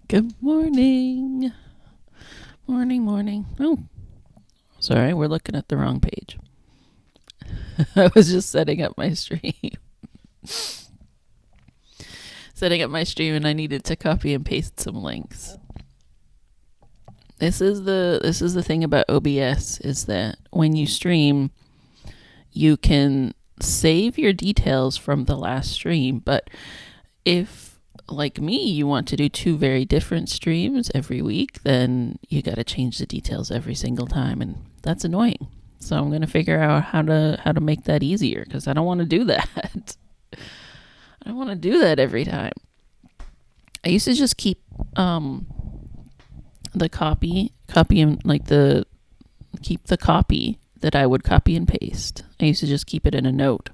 Good morning. Morning. Oh, sorry, we're looking at the wrong page. I was just setting up my stream. And I needed to copy and paste some links. This is the thing about OBS, is that when you stream, you can save your details from the last stream, but if, like me, you want to do two very different streams every week, then you got to change the details every single time, and that's annoying. So I'm going to figure out how to make that easier, because I don't want to do that. I don't want to do that every time. I used to just keep the copy and keep the copy that I would copy and paste. I used to just keep it in a note,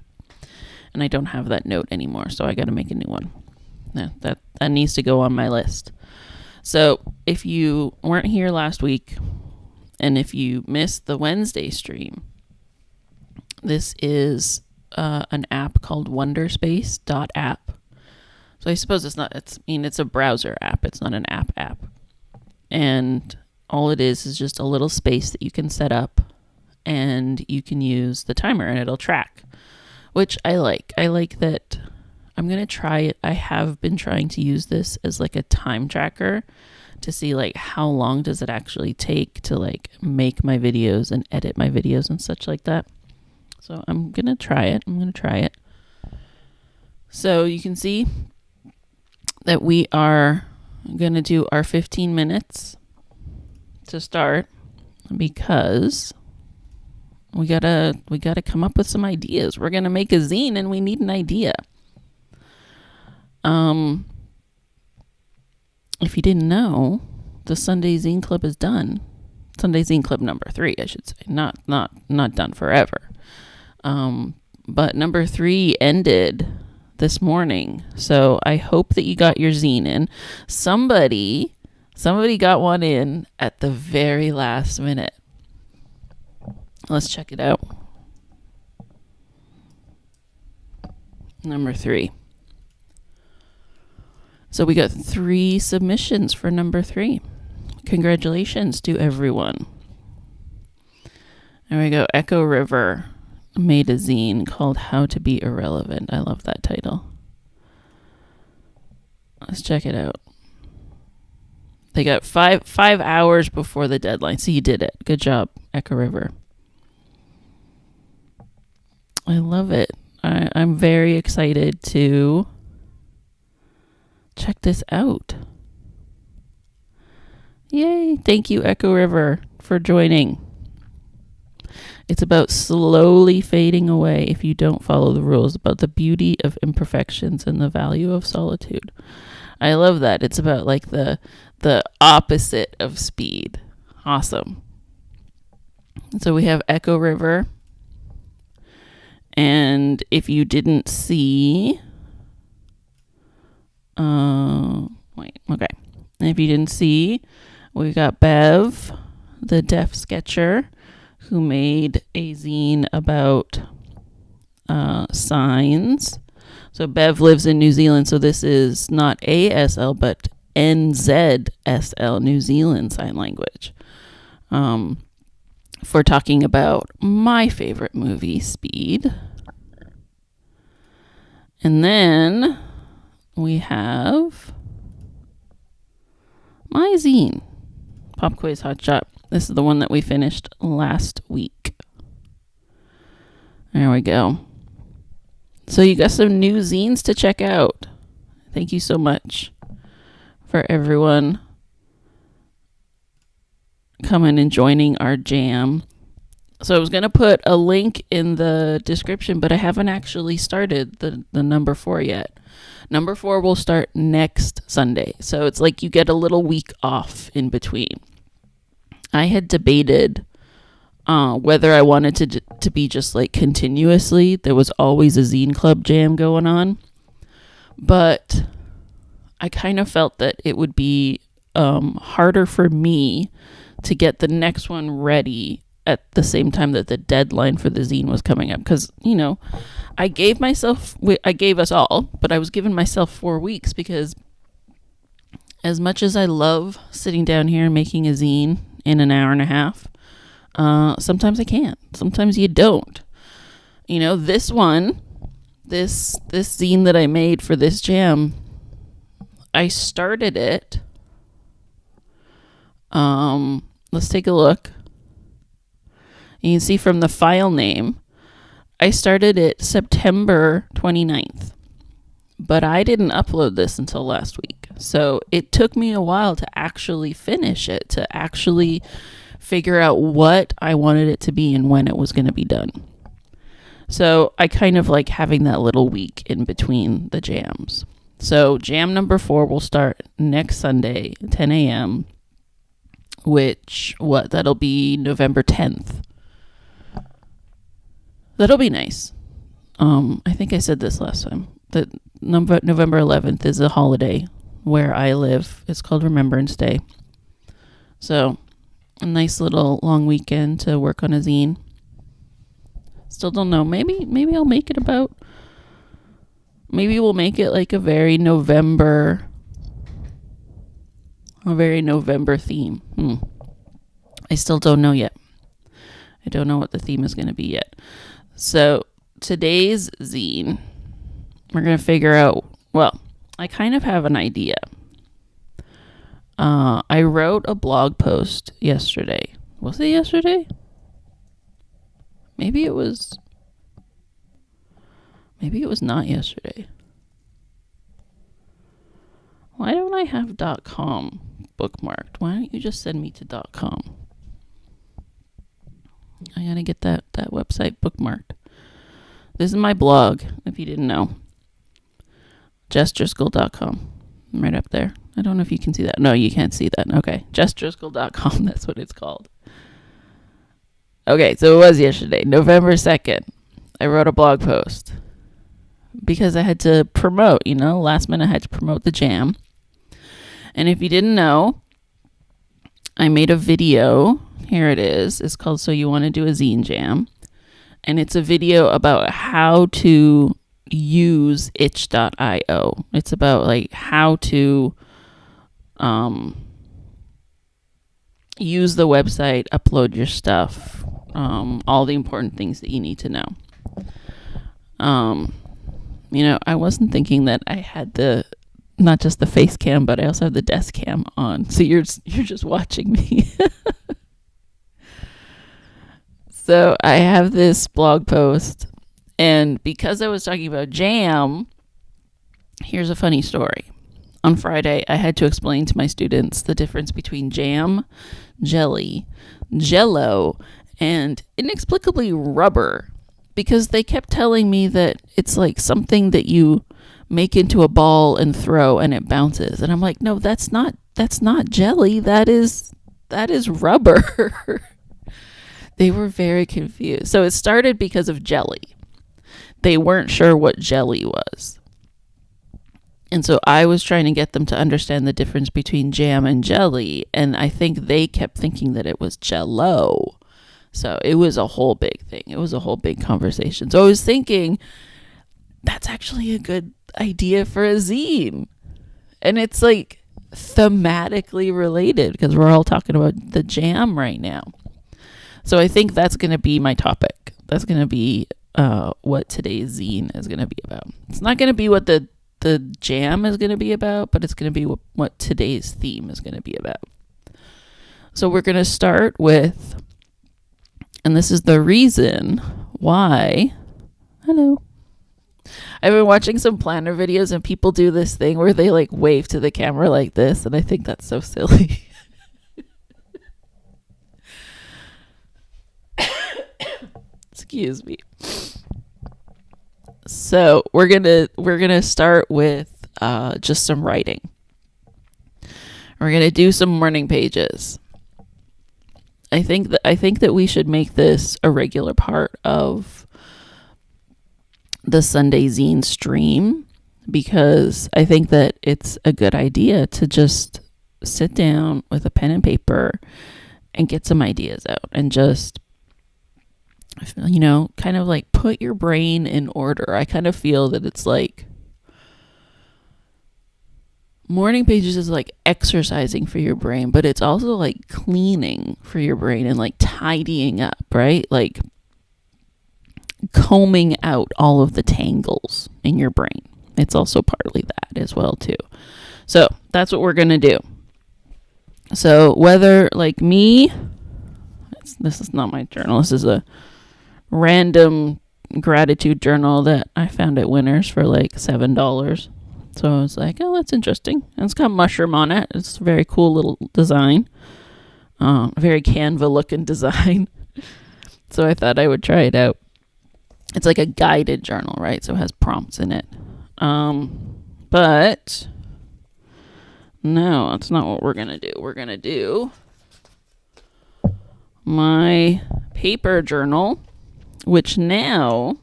and I don't have that note anymore, so I got to make a new one. Yeah, that needs to go on my list. So if you weren't here last week, and if you missed the Wednesday stream, this is an app called Wonderspace.app. So I suppose it's a browser app. It's not an app. And all it is just a little space that you can set up, and you can use the timer and it'll track, which I like. I like that. I'm going to try it. I have been trying to use this as like a time tracker to see like how long does it actually take to like make my videos and edit my videos and such like that. So I'm going to try it. So you can see that we are going to do our 15 minutes to start, because we gotta come up with some ideas. We're gonna make a zine, and we need an idea. If you didn't know, the Sunday Zine Club is done. Sunday Zine Club number 3, I should say. Not done forever. But number 3 ended this morning. So I hope that you got your zine in. Somebody got one in at the very last minute. Let's check it out. Number 3. So we got 3 submissions for number 3. Congratulations to everyone. There we go. Echo River made a zine called How to Be Irrelevant. I love that title. Let's check it out. They got 5 hours before the deadline. So you did it. Good job, Echo River. I love it. I'm very excited to check this out. Yay. Thank you, Echo River, for joining. It's about slowly fading away if you don't follow the rules, about the beauty of imperfections and the value of solitude. I love that. It's about like the opposite of speed. Awesome. So we have Echo River. And if you didn't see, okay. And if you didn't see, we got Bev, the deaf sketcher, who made a zine about signs. So Bev lives in New Zealand, so this is not ASL, but NZSL, New Zealand Sign Language. For talking about my favorite movie, Speed. And then we have my zine, Pop Quiz Hot Shot. This is the one that we finished last week. There we go. So you got some new zines to check out. Thank you so much for everyone coming and joining our jam. So I was going to put a link in the description, but I haven't actually started the number 4 yet. Number 4 will start next Sunday. So it's like you get a little week off in between. I had debated whether I wanted to be just like continuously. There was always a Zine Club jam going on. But I kind of felt that it would be harder for me to get the next one ready at the same time that the deadline for the zine was coming up. Because, I gave us all, but I was giving myself 4 weeks because as much as I love sitting down here and making a zine in an hour and a half, sometimes I can't. Sometimes you don't. You know, this one, this zine that I made for this jam, I started it. Let's take a look. You can see from the file name, I started it September 29th. But I didn't upload this until last week. So it took me a while to actually finish it, to actually figure out what I wanted it to be and when it was going to be done. So I kind of like having that little week in between the jams. So jam number 4 will start next Sunday, 10 a.m., which, that'll be November 10th. That'll be nice. I think I said this last time, that November 11th is a holiday where I live. It's called Remembrance Day. So a nice little long weekend to work on a zine. Still don't know. Maybe I'll make it about, maybe we'll make it like a very November theme. I still don't know yet. I don't know what the theme is going to be yet. So today's zine, we're going to figure out, I kind of have an idea. I wrote a blog post yesterday. Was it yesterday? Maybe it was not yesterday. Why don't I have .com bookmarked? Why don't you just send me to .com? I gotta get that website bookmarked. This is my blog, if you didn't know. JessDriscoll.com. Right up there. I don't know if you can see that. No, you can't see that. Okay. JessDriscoll.com. That's what it's called. Okay, so it was yesterday, November 2nd. I wrote a blog post because I had to promote, last minute I had to promote the jam. And if you didn't know, I made a video. Here it is. It's called So You Want to Do a Zine Jam. And it's a video about how to use itch.io. It's about like how to use the website, upload your stuff, all the important things that you need to know. I wasn't thinking that I had not just the face cam, but I also have the desk cam on. So you're just watching me. So I have this blog post, and because I was talking about jam, here's a funny story. On Friday, I had to explain to my students the difference between jam, jelly, jello, and inexplicably rubber, because they kept telling me that it's like something that you make into a ball and throw and it bounces. And I'm like, no, that's not jelly. That is rubber. They were very confused. So it started because of jelly. They weren't sure what jelly was. And so I was trying to get them to understand the difference between jam and jelly. And I think they kept thinking that it was Jell-O. So it was a whole big thing. It was a whole big conversation. So I was thinking, that's actually a good idea for a zine. And it's like thematically related because we're all talking about the jam right now. So I think that's going to be my topic. That's going to be what today's zine is going to be about. It's not going to be what the jam is going to be about, but it's going to be what today's theme is going to be about. So we're going to start with, and this is the reason why, hello. I've been watching some planner videos and people do this thing where they like wave to the camera like this, and I think that's so silly. Excuse me. So we're gonna start with just some writing. We're gonna do some morning pages. I think that we should make this a regular part of the Sunday Zine stream, because I think that it's a good idea to just sit down with a pen and paper and get some ideas out and just, kind of like put your brain in order. I kind of feel that it's like morning pages is like exercising for your brain, but it's also like cleaning for your brain and like tidying up, right? Like combing out all of the tangles in your brain. It's also partly that as well too. So that's what we're going to do. So whether like me, this is not my journal. This is a random gratitude journal that I found at Winners for like $7. So I was like, oh, that's interesting. And it's got mushroom on it. It's a very cool little design. Very Canva looking design. So I thought I would try it out. It's like a guided journal, right? So it has prompts in it. But no, that's not what we're going to do. We're going to do my paper journal, which now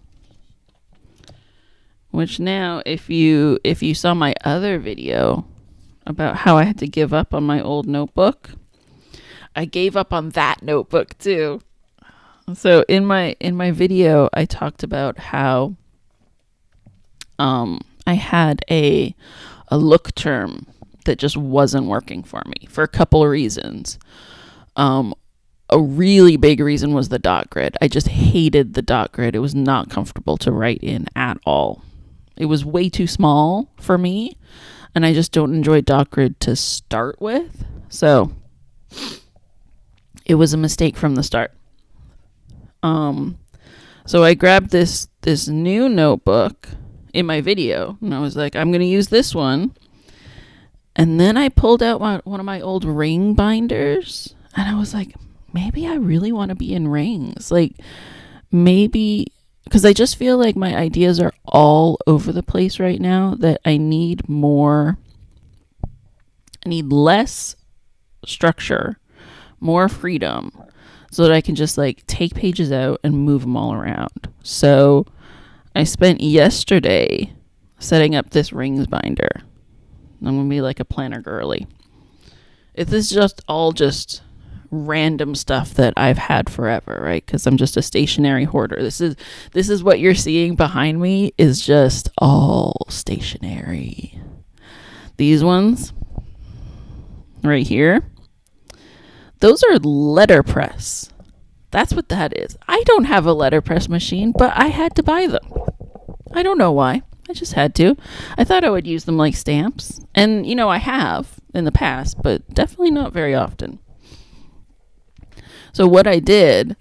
if you saw my other video about how I had to give up on my old notebook, I gave up on that notebook too. So in my video I talked about how I had a look term that just wasn't working for me for a couple of reasons. A really big reason was the dot grid. I just hated the dot grid. It was not comfortable to write in at all. It was way too small for me, and I just don't enjoy dot grid to start with. So it was a mistake from the start. So I grabbed this new notebook in my video, and I was like, I'm going to use this one. And then I pulled out one of my old ring binders, and I was like, maybe I really want to be in rings. Like, maybe, because I just feel like my ideas are all over the place right now, that I need less structure, more freedom, so that I can just like take pages out and move them all around. So I spent yesterday setting up this rings binder. I'm going to be like a planner girly. This is just random stuff that I've had forever, right? Because I'm just a stationery hoarder. This is what you're seeing behind me is just all stationery. These ones right here, those are letterpress. That's what that is. I don't have a letterpress machine, but I had to buy them. I don't know why. I just had to. I thought I would use them like stamps. And, I have in the past, but definitely not very often. So what I did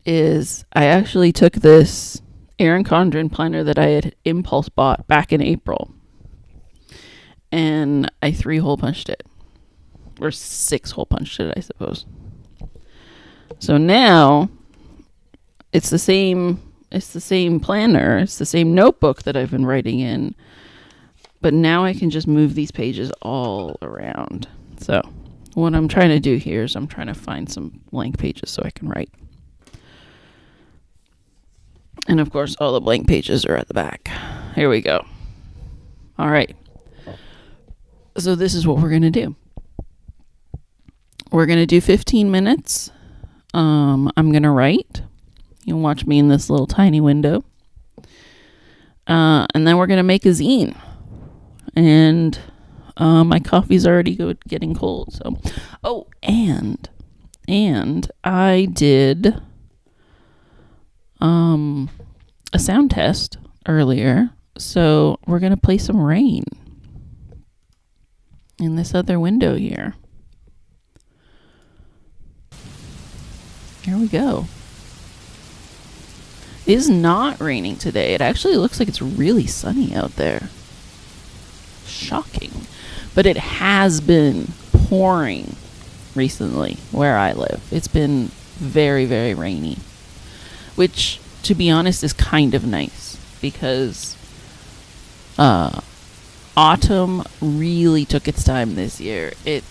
is I actually took this Erin Condren planner that I had impulse bought back in April, and I 3-hole punched it. Or 6-hole punched it, I suppose. So now it's the same planner, it's the same notebook that I've been writing in, but now I can just move these pages all around. So what I'm trying to do here is I'm trying to find some blank pages so I can write. And of course, all the blank pages are at the back. Here we go. All right. So this is what we're going to do. We're going to do 15 minutes. I'm going to write. You can watch me in this little tiny window. And then we're going to make a zine. And my coffee's already getting cold. So, and I did a sound test earlier. So we're going to play some rain in this other window here. Here we go. It is not raining today. It actually looks like it's really sunny out there. Shocking. But it has been pouring recently where I live. It's been very, very rainy. Which, to be honest, is kind of nice. Because autumn really took its time this year. It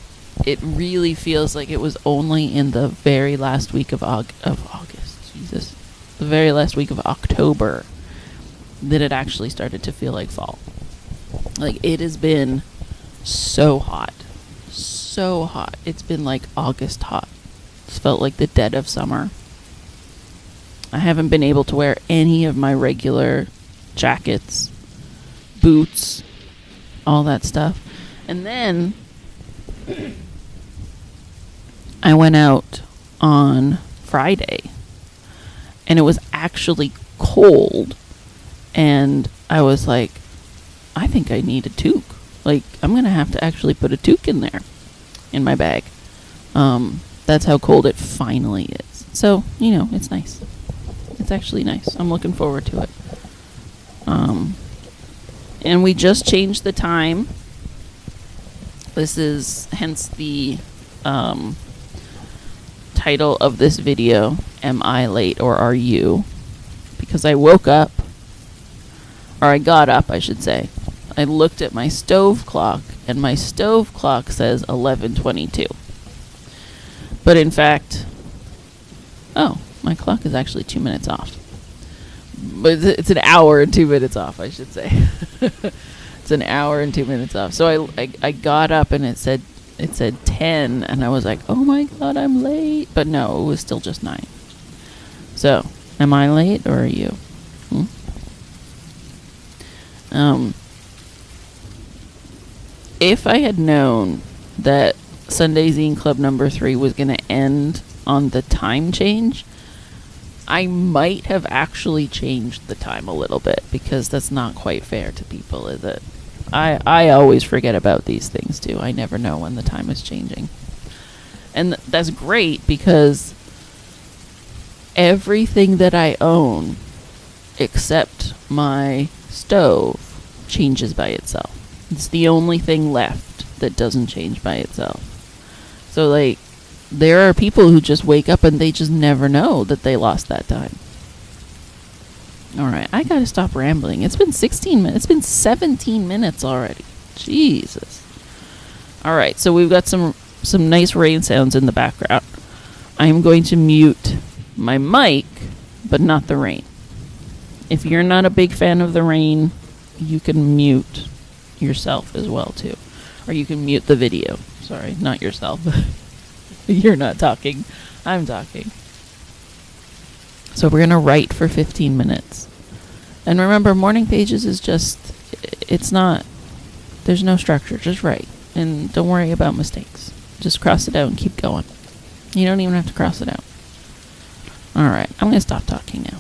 really feels like it was only in the very last week of August. Jesus. The very last week of October that it actually started to feel like fall. Like, it has been so hot. So hot. It's been like August hot. It's felt like the dead of summer. I haven't been able to wear any of my regular jackets, boots, all that stuff. And then I went out on Friday, and it was actually cold, and I was like, I think I need a toque. Like, I'm going to have to actually put a toque in there, in my bag. That's how cold it finally is. So, it's nice. It's actually nice. I'm looking forward to it. And we just changed the time. This is hence the title of this video, Am I Late or Are You? Because I woke up, or I got up, I should say. I looked at my stove clock, and my stove clock says 11:22. But in fact, my clock is actually 2 minutes off. But it's an hour and 2 minutes off, I should say. It's an hour and 2 minutes off. So I got up, and it said 10, and I was like, oh my god, I'm late. But no, it was still just 9. So, am I late or are you? If I had known that Sunday Zine Club number 3 was going to end on the time change, I might have actually changed the time a little bit, because that's not quite fair to people, is it? I always forget about these things too. I never know when the time is changing. And that's great, because everything that I own except my stove changes by itself. It's the only thing left that doesn't change by itself. So, like, there are people who just wake up and they just never know that they lost that time. Alright, I gotta stop rambling. It's been 16 minutes. It's been 17 minutes already. Jesus. Alright, so we've got some nice rain sounds in the background. I'm going to mute my mic, but not the rain. If you're not a big fan of the rain, you can mute yourself as well, too. Or you can mute the video. Sorry, not yourself. You're not talking. I'm talking. So we're going to write for 15 minutes. And remember, morning pages is just, it's not, there's no structure. Just write. And don't worry about mistakes. Just cross it out and keep going. You don't even have to cross it out. Alright, I'm going to stop talking now.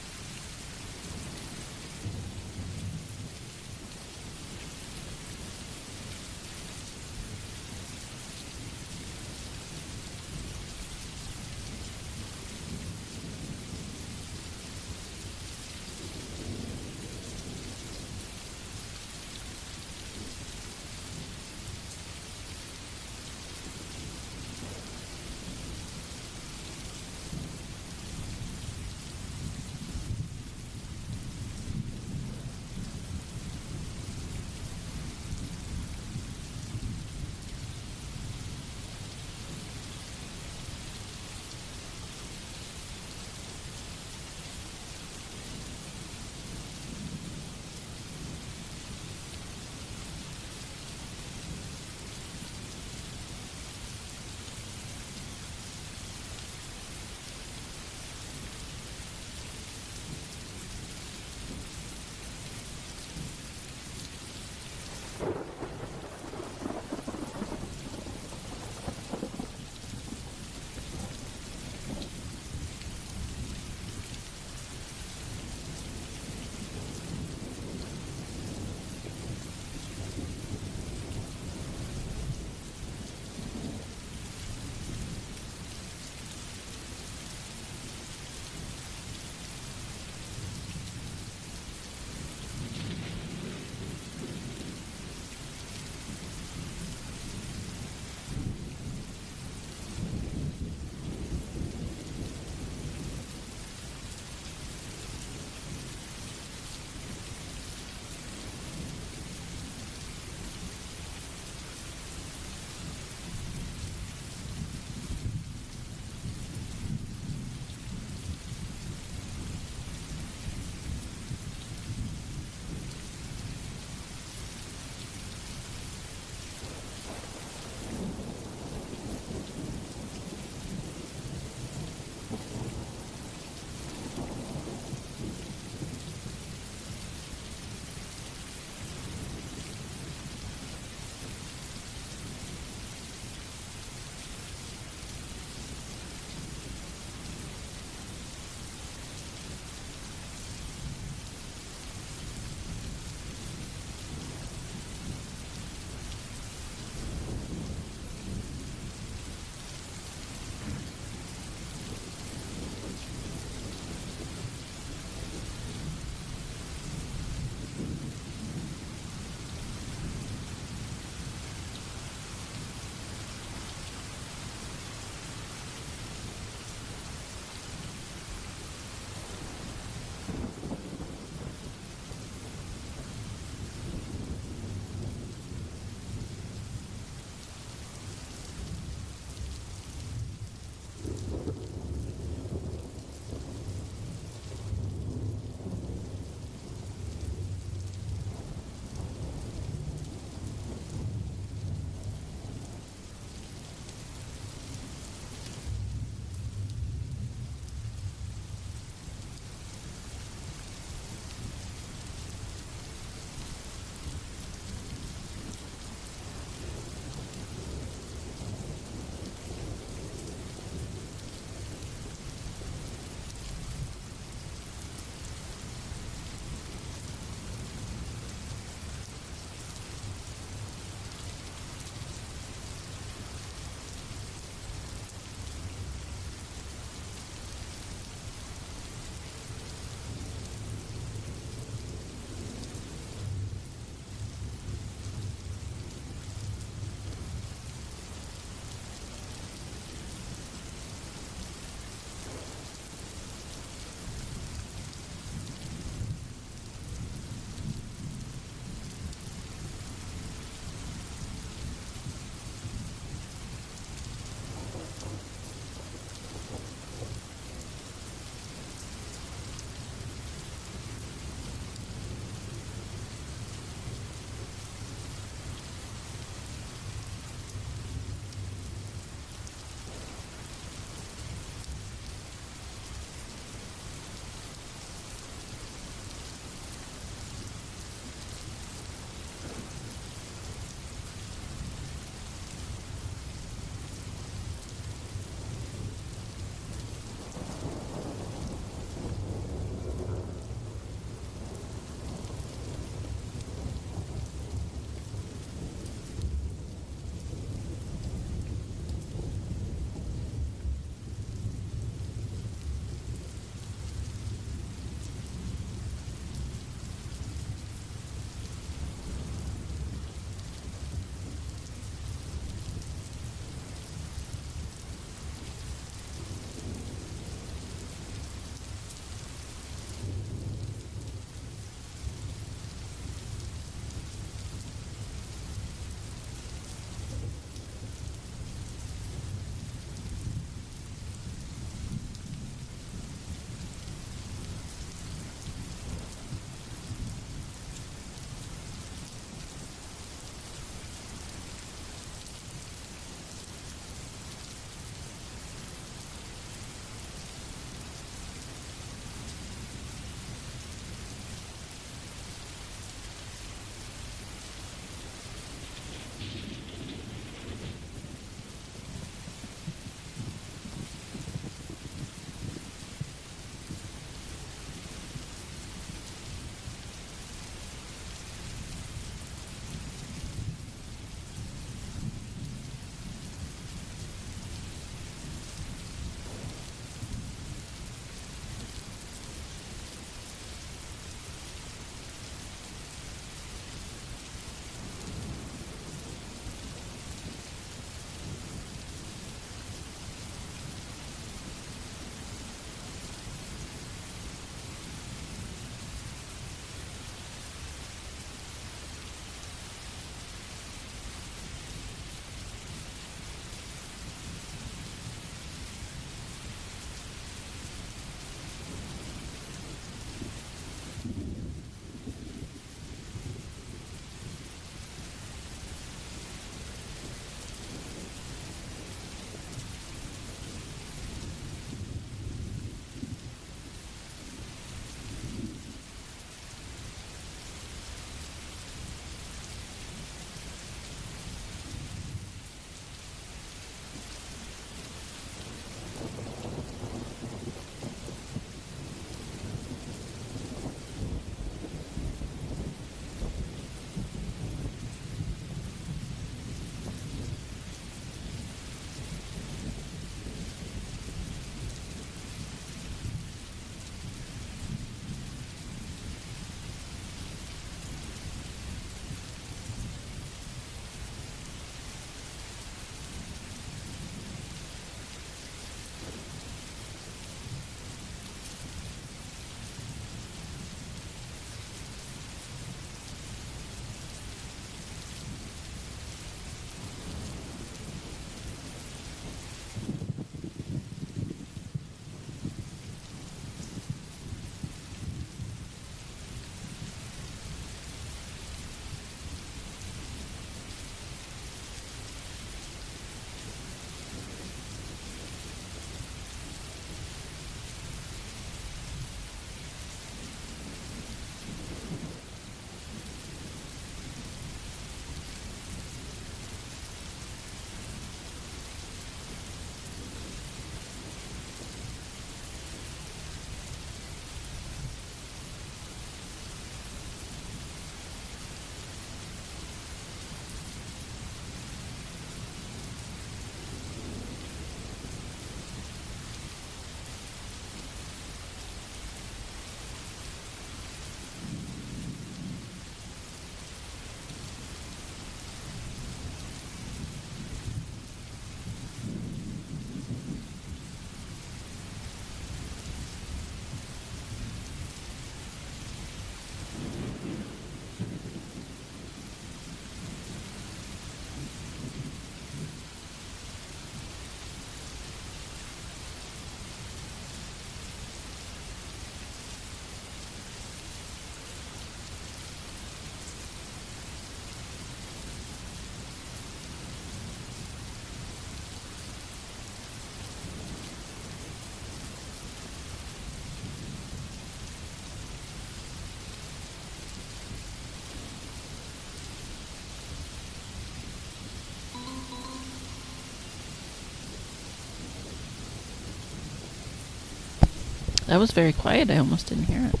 That was very quiet. I almost didn't hear it.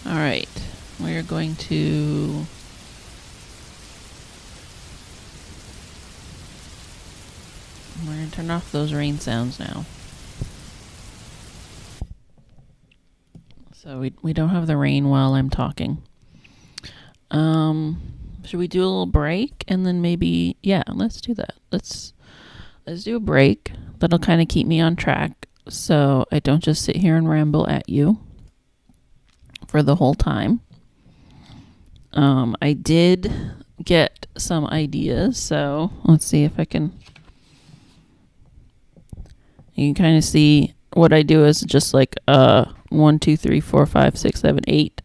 All right. We're going to... We're going to turn off those rain sounds now. So we don't have the rain while I'm talking. Should we do a little break and then maybe... Yeah, let's do that. Let's do a break. That'll kind of keep me on track so I don't just sit here and ramble at you for the whole time. I did get some ideas, so let's see if I can... You can kind of see what I do is just like 1, 2, 3, 4, 5, 6, 7, 8,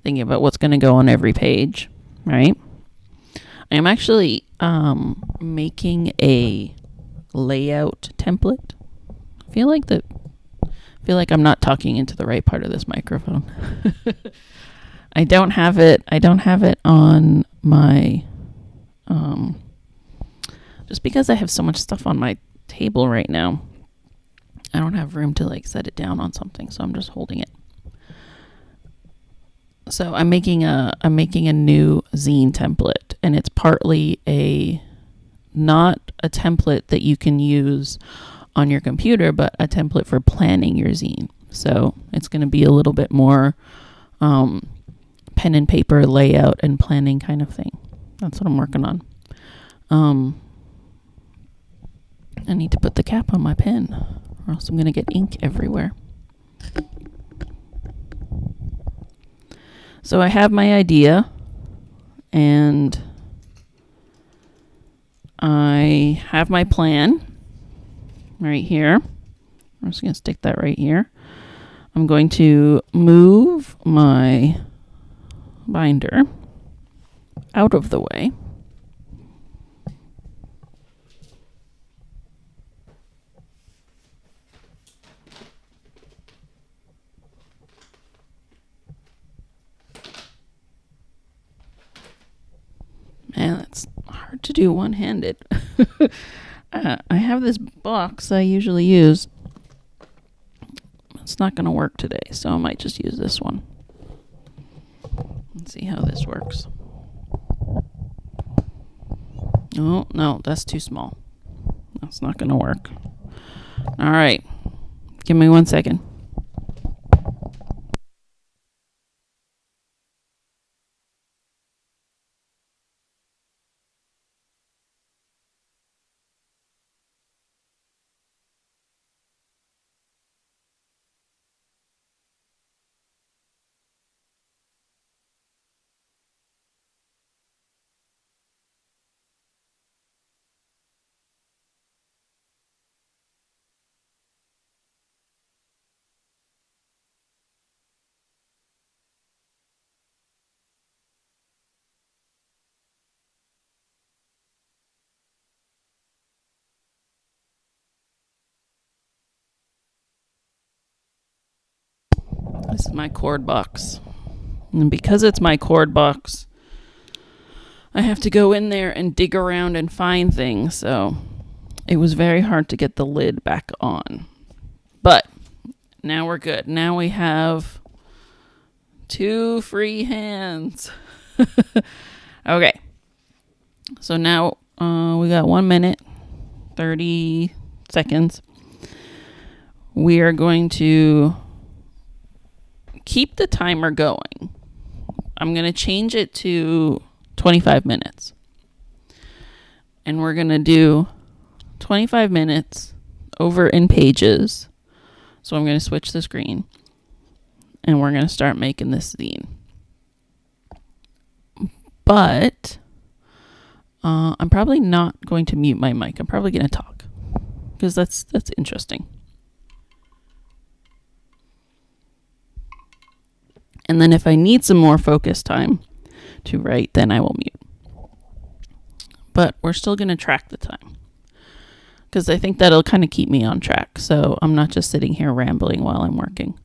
thinking about what's going to go on every page, right? I'm actually making a layout template. I feel like I'm not talking into the right part of this microphone. I don't have it on my just because I have so much stuff on my table right now. I don't have room to like set it down on something, so I'm just holding it. So I'm making a new zine template, and it's partly not a template that you can use on your computer, but a template for planning your zine. So it's going to be a little bit more pen and paper layout and planning kind of thing. That's what I'm working on. I need to put the cap on my pen, or else I'm going to get ink everywhere. So I have my idea, and I have my plan right here. I'm just going to stick that right here. I'm going to move my binder out of the way. Man, that's hard to do one-handed. I have this box I usually use. It's not going to work today, so I might just use this one. Let's see how this works. Oh, no, that's too small. That's not going to work. All right. Give me 1 second. This is my cord box. And because it's my cord box, I have to go in there and dig around and find things. So it was very hard to get the lid back on. But now we're good. Now we have 2 free hands. Okay. So now we got 1 minute, 30 seconds. We are going to keep the timer going. I'm going to change it to 25 minutes. And we're going to do 25 minutes over in pages. So I'm going to switch the screen. And we're going to start making this zine. But I'm probably not going to mute my mic. I'm probably going to talk. Because that's interesting. And then if I need some more focus time to write, then I will mute. But we're still going to track the time. Because I think that'll kind of keep me on track. So I'm not just sitting here rambling while I'm working.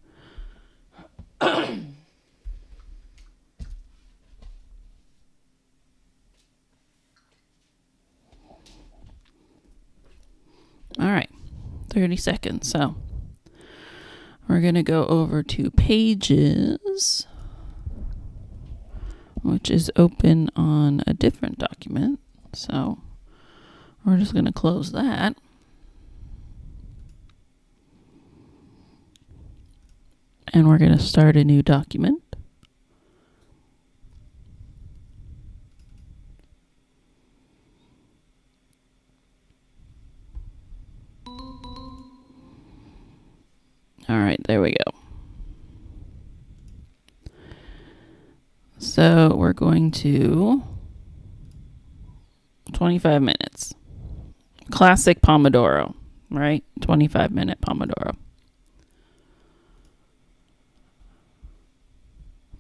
All right. 30 seconds. So we're going to go over to Pages, which is open on a different document. So we're just going to close that. And we're going to start a new document. All right, there we go. So we're going to 25 minutes. Classic Pomodoro, right? 25-minute Pomodoro.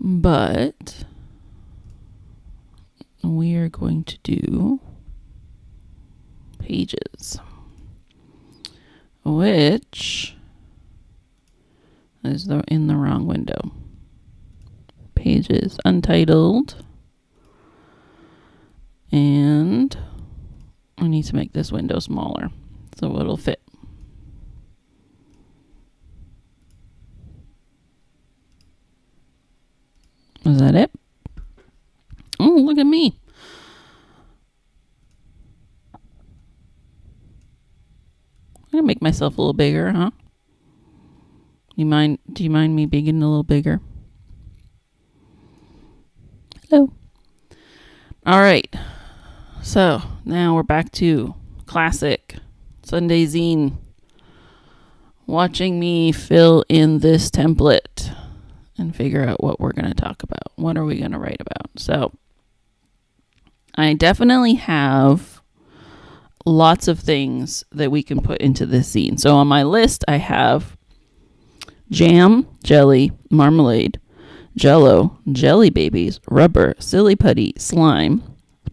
But we are going to do Pages, which is in the wrong window. Pages untitled. And I need to make this window smaller so it'll fit. Is that it? Oh, look at me. I'm going to make myself a little bigger, huh? Do you mind me being a little bigger? Hello. All right. So now we're back to classic Sunday Zine. Watching me fill in this template and figure out what we're going to talk about. What are we going to write about? So I definitely have lots of things that we can put into this zine. So on my list, I have jam, jelly, marmalade, jello, jelly babies, rubber, silly putty, slime,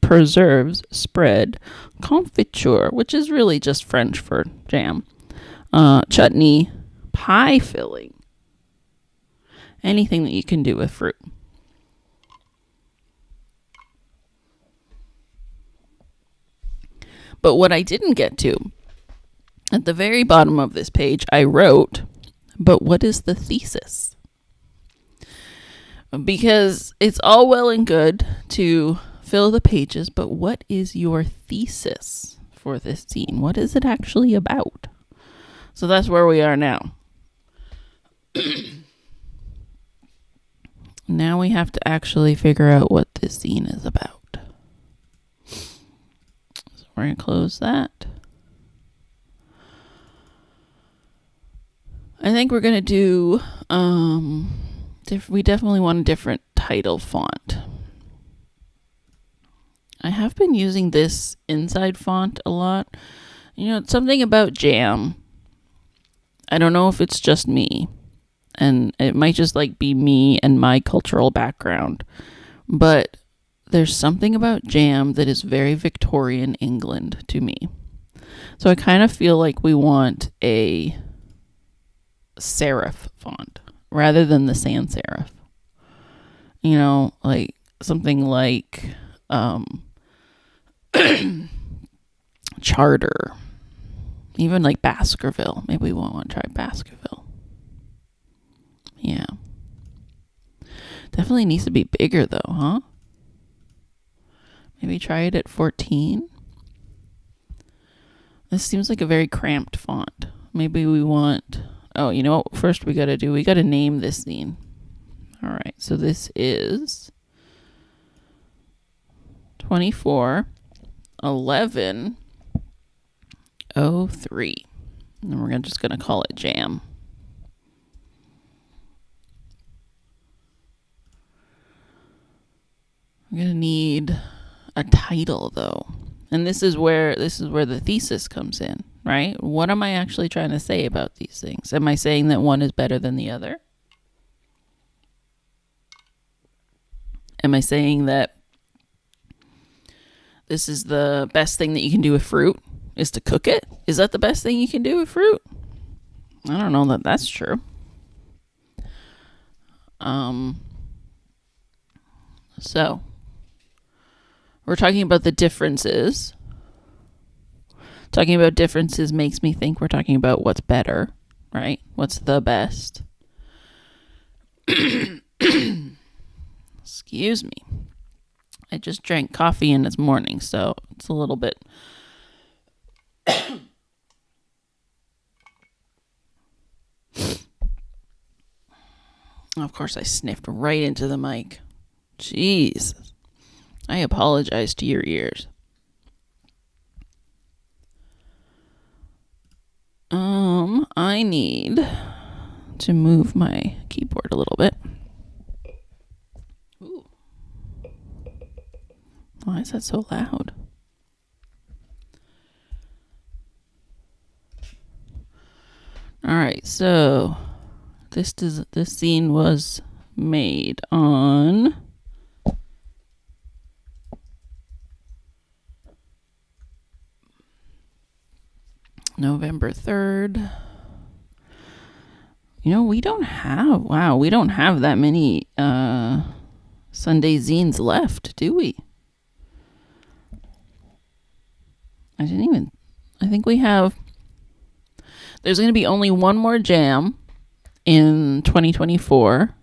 preserves, spread, confiture, which is really just French for jam, chutney, pie filling, anything that you can do with fruit. But what I didn't get to, at the very bottom of this page, I wrote, but what is the thesis? Because it's all well and good to fill the pages, but what is your thesis for this zine? What is it actually about? So that's where we are now. Now we have to actually figure out what this zine is about. So we're going to close that. I think we're going to do, we definitely want a different title font. I have been using this inside font a lot. You know, something about jam. I don't know if it's just me. And it might just be me and my cultural background. But there's something about jam that is very Victorian England to me. So I kind of feel like we want a serif font rather than the sans serif. You know, something like Charter. Even Baskerville. Maybe we won't want to try Baskerville. Yeah. Definitely needs to be bigger though, huh? Maybe try it at 14. This seems like a very cramped font. Maybe we want... Oh, you know what? First we got to name this zine. All right. So this is 24/11/03. And we're just going to call it Jam. I'm going to need a title though. And this is where the thesis comes in, right? What am I actually trying to say about these things? Am I saying that one is better than the other? Am I saying that this is the best thing that you can do with fruit is to cook it? Is that the best thing you can do with fruit? I don't know that that's true. So we're talking about the differences. Talking about differences makes me think we're talking about what's better, right? What's the best? Excuse me. I just drank coffee in this morning, so it's a little bit. Of course, I sniffed right into the mic. Jeez. I apologize to your ears. I need to move my keyboard a little bit. Ooh. Why is that so loud? All right, so this zine was made on November 3rd. You know, we don't have that many Sunday zines left, do we? I think we have. There's going to be only one more jam in 2024.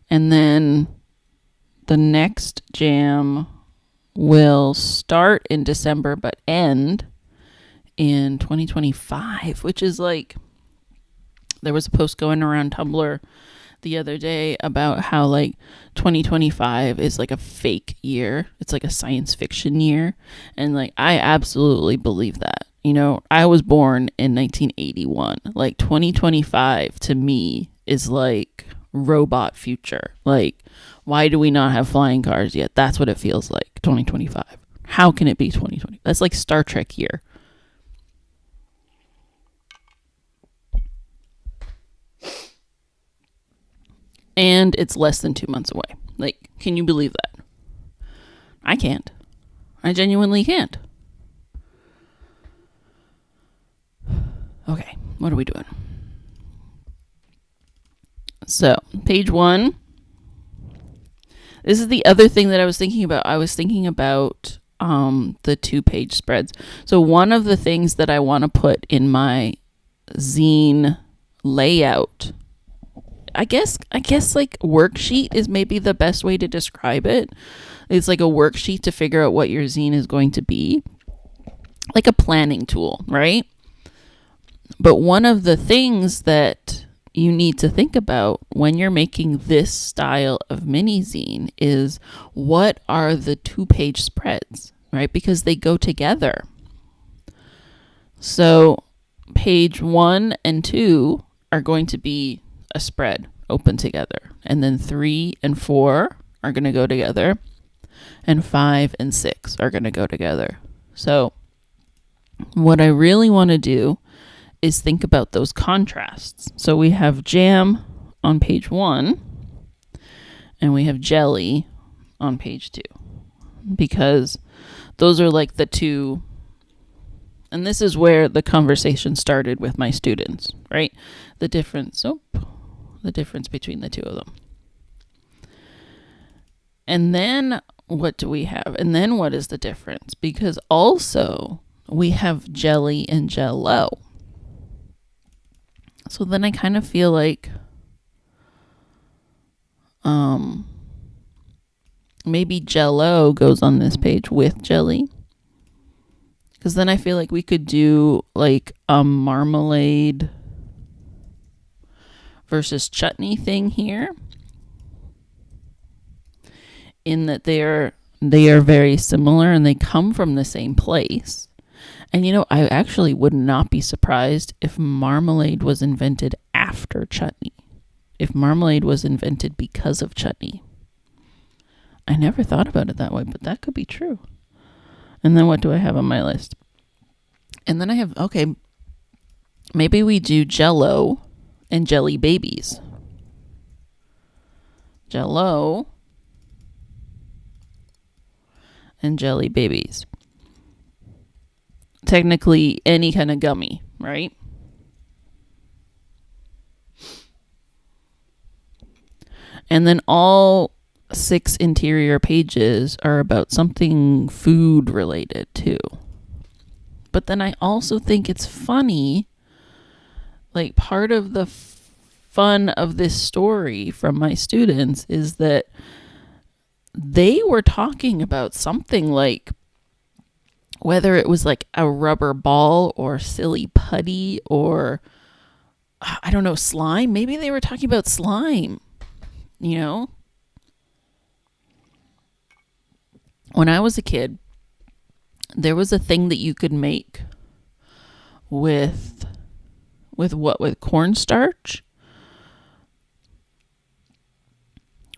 And then the next jam will start in December but end in 2025, which is like, there was a post going around Tumblr the other day about how like 2025 is like a fake year. It's like a science fiction year. And like, I absolutely believe that. You know, I was born in 1981. Like 2025 to me is like robot future. Like, why do we not have flying cars yet? That's what it feels like. 2025. How can it be 2020? That's like Star Trek year. And it's less than 2 months away. Like, can you believe that? I can't. I genuinely can't. Okay, what are we doing? So, page 1. This is the other thing that I was thinking about. I was thinking about the 2-page spreads. So, one of the things that I want to put in my zine layout, I guess like worksheet is maybe the best way to describe it. It's like a worksheet to figure out what your zine is going to be. Like a planning tool, right? But one of the things that you need to think about when you're making this style of mini zine is, what are the 2-page spreads, right? Because they go together. So page 1 and 2 are going to be a spread open together. And then 3 and 4 are going to go together. And 5 and 6 are going to go together. So what I really want to do is think about those contrasts. So we have jam on page 1 and we have jelly on page 2, because those are like the two. And this is where the conversation started with my students, right? The difference between the two of them. And then what do we have? And then what is the difference? Because also we have jelly and jello. So then I kind of feel like maybe jello goes on this page with jelly. Because then I feel like we could do like a marmalade versus chutney thing here. In that they are very similar and they come from the same place. And you know, I actually would not be surprised if marmalade was invented after chutney. If marmalade was invented because of chutney. I never thought about it that way, but that could be true. And then what do I have on my list? And then I have, okay, maybe we do jello and jelly babies. Jello and jelly babies. Technically any kind of gummy, right? And then all 6 interior pages are about something food related too. But then I also think it's funny, like part of the fun of this story from my students is that they were talking about something like whether it was like a rubber ball or silly putty or I don't know, slime. Maybe they were talking about slime, you know? When I was a kid, there was a thing that you could make with what? With cornstarch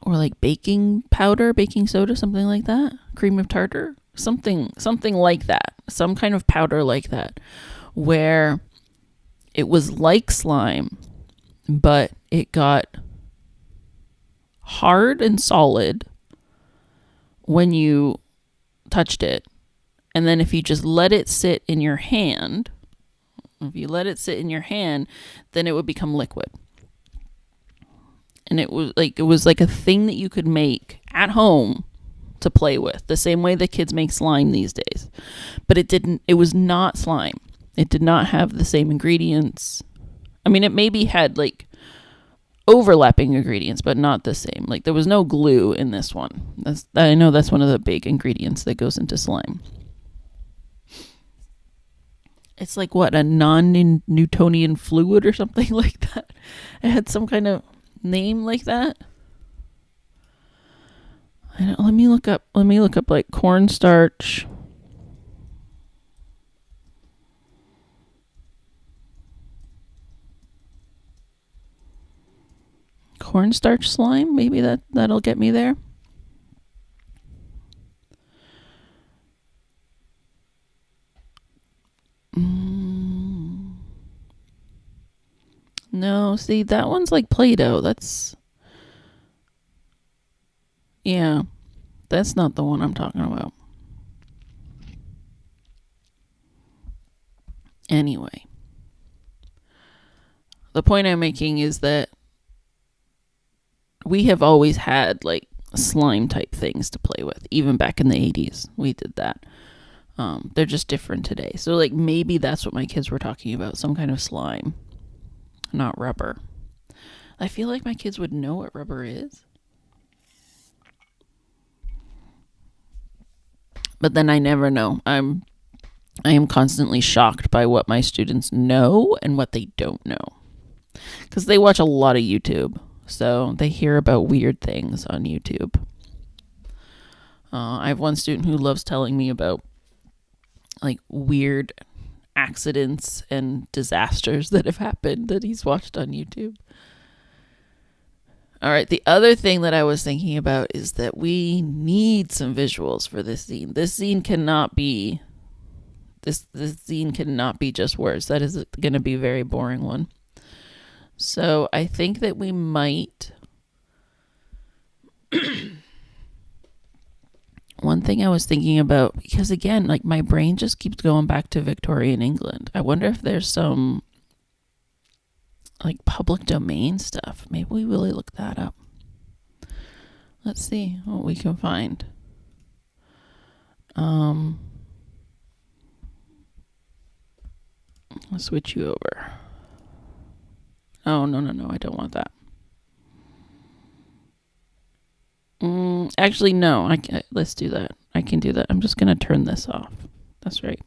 or like baking powder, baking soda, something like that. Cream of tartar, something like that. Some kind of powder like that where it was like slime, but it got hard and solid when you touched it. And then if you just let it sit in your hand, then it would become liquid. And it was like a thing that you could make at home to play with, the same way the kids make slime these days. But it was not slime. It did not have the same ingredients. I mean, it maybe had like overlapping ingredients, but not the same. Like there was no glue in this one. I know that's one of the big ingredients that goes into slime. It's like what, a non-Newtonian fluid or something like that. It had some kind of name like that. Let me look up like cornstarch. Cornstarch slime, maybe that'll get me there. No, see, that one's like Play-Doh. That's not the one I'm talking about. Anyway, the point I'm making is that we have always had like slime type things to play with. Even back in the 80s, we did that. They're just different today. So like maybe that's what my kids were talking about, some kind of slime, not rubber. I feel like my kids would know what rubber is. But then I never know. I am constantly shocked by what my students know and what they don't know. Because they watch a lot of YouTube. So they hear about weird things on YouTube. I have one student who loves telling me about like weird accidents and disasters that have happened that he's watched on YouTube. All right, the other thing that I was thinking about is that we need some visuals for this zine. This zine cannot be just words. That is going to be a very boring one. So I think that we might. One thing I was thinking about, because again, like my brain just keeps going back to Victorian England. I wonder if there's some like public domain stuff. Maybe we really look that up. Let's see what we can find. I'll switch you over. Oh, no, I don't want that. Actually, no, let's do that. I can do that. I'm just going to turn this off. That's right.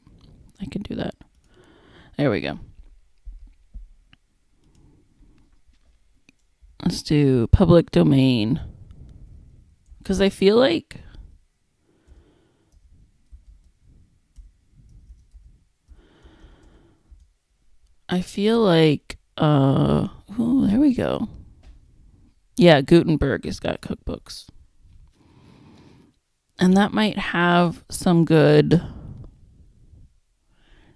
I can do that. There we go. Let's do public domain. Because I feel like oh, there we go. Yeah, Gutenberg has got cookbooks. And that might have some good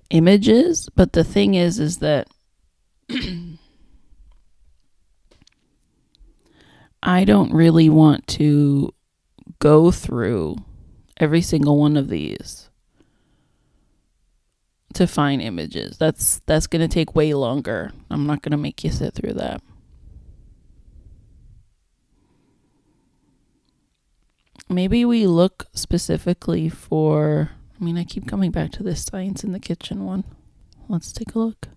images, but the thing is that I don't really want to go through every single one of these to find images. That's going to take way longer. I'm not going to make you sit through that. Maybe we look specifically for I mean, I keep coming back to this Science in the Kitchen one. Let's take a look.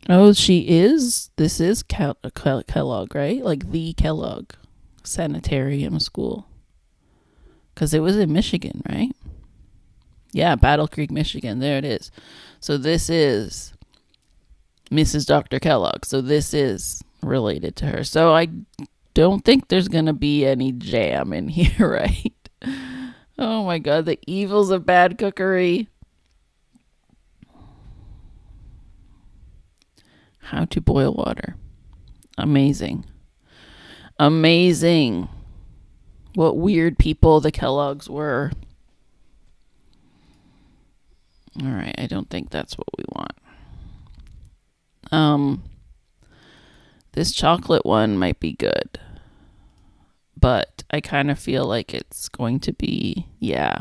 Oh, she is? This is Kellogg, right? Like the Kellogg Sanitarium School. Because it was in Michigan, right? Yeah, Battle Creek, Michigan. There it is. So this is Mrs. Dr. Kellogg. So this is related to her. So I don't think there's going to be any jam in here, right? Oh my God, the evils of bad cookery. How to boil water. Amazing. Amazing. What weird people the Kellogg's were. All right, I don't think that's what we want. This chocolate one might be good. But I kind of feel like it's going to be, yeah.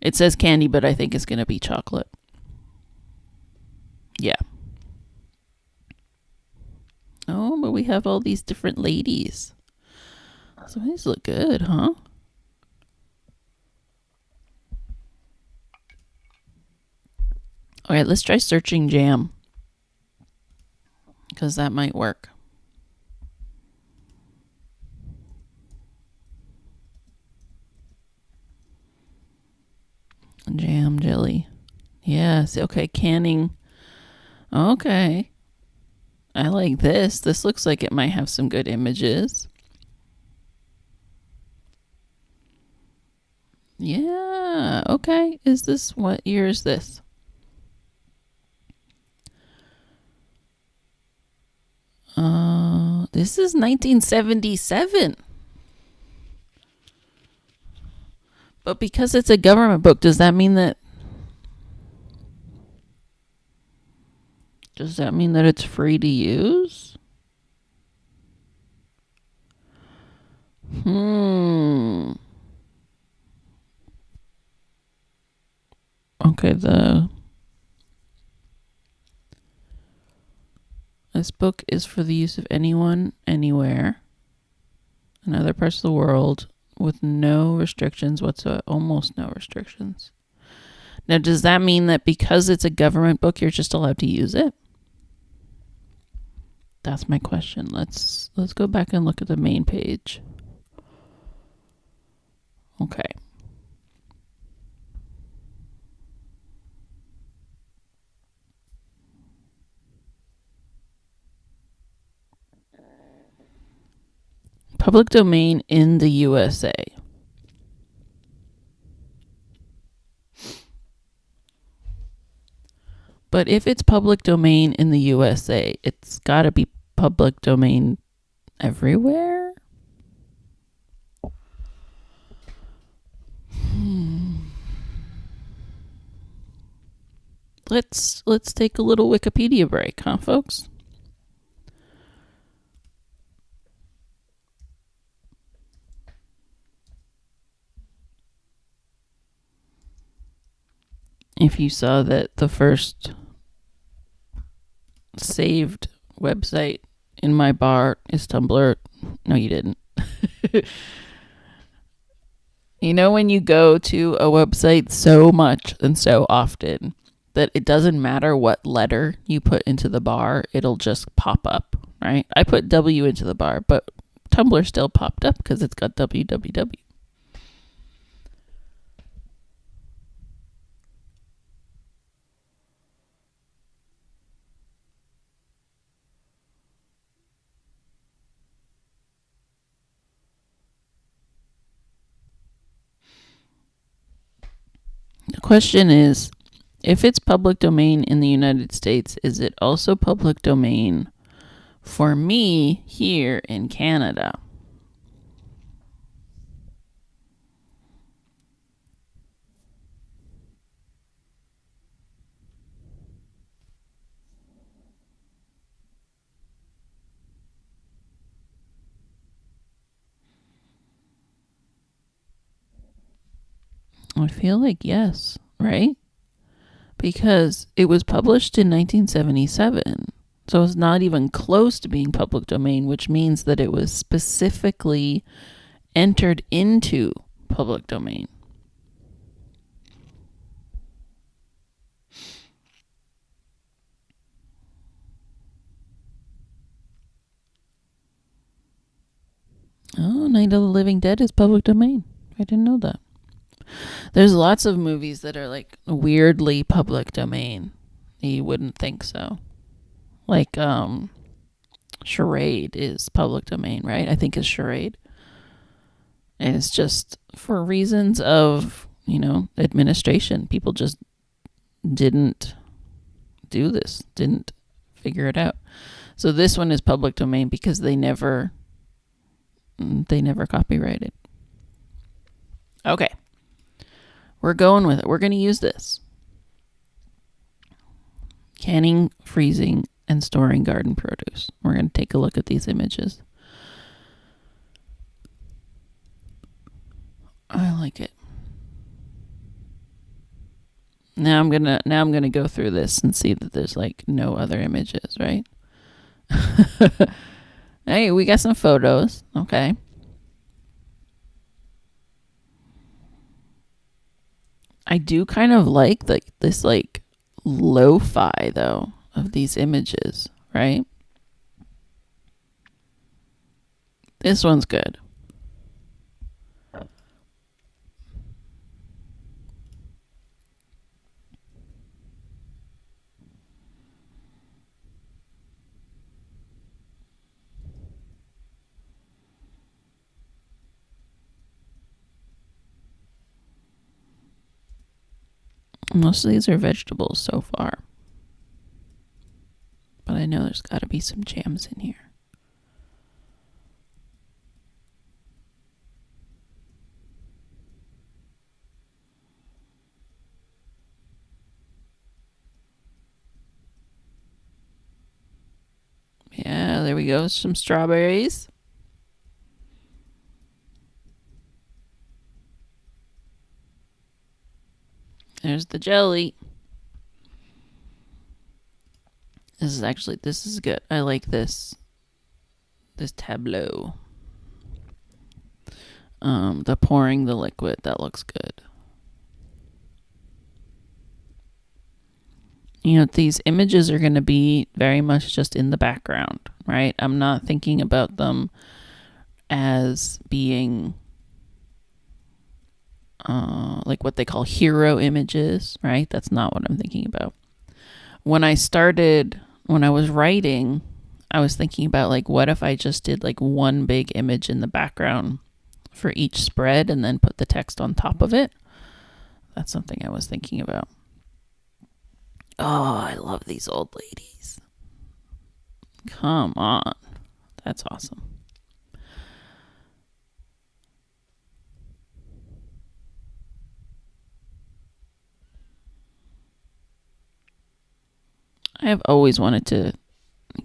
It says candy, but I think it's going to be chocolate. Yeah. Oh, but we have all these different ladies. So these look good, huh? All right, let's try searching jam. Because that might work. Jam jelly. Yes, okay, canning. Okay. I like this. This looks like it might have some good images. Yeah, okay. Is this, what year is this? This is 1977. But because it's a government book, does that mean that it's free to use? Okay, this book is for the use of anyone, anywhere, in other parts of the world, with no restrictions whatsoever. Almost no restrictions. Now, does that mean that because it's a government book, you're just allowed to use it? That's my question. Let's go back and look at the main page. Okay. Public domain in the USA. But if it's public domain in the USA, it's got to be public domain everywhere? Let's take a little Wikipedia break, huh, folks? If you saw that the first saved website in my bar is Tumblr. No, you didn't. You know when you go to a website so much and so often that it doesn't matter what letter you put into the bar, it'll just pop up, right? I put W into the bar, but Tumblr still popped up because it's got www. The question is, if it's public domain in the United States, is it also public domain for me here in Canada? I feel like yes, right? because it was published in 1977. So it's not even close to being public domain, which means that it was specifically entered into public domain. Oh, Night of the Living Dead is public domain. I didn't know that. There's lots of movies that are like weirdly public domain. You wouldn't think so. Like Charade is public domain, right? I think it's Charade. And it's just for reasons of, administration. People just didn't do this, didn't figure it out. So this one is public domain because they never copyrighted. Okay. We're going with it. We're going to use this. Canning, freezing, and storing garden produce. We're going to take a look at these images. I like it. Now I'm gonna go through this and see that there's like no other images, right? Hey, we got some photos. Okay. I do kind of like this like lo-fi though of these images, right? This one's good. Most of these are vegetables so far. But I know there's got to be some jams in here. Yeah, there we go. Some strawberries. There's the jelly. This is good. I like this tableau. The pouring the liquid, that looks good. These images are going to be very much just in the background, right? I'm not thinking about them as being like what they call hero images, right? That's not what I'm thinking about. When I was writing, I was thinking about like, what if I just did like one big image in the background for each spread and then put the text on top of it? That's something I was thinking about. Oh, I love these old ladies. Come on. That's awesome. I have always wanted to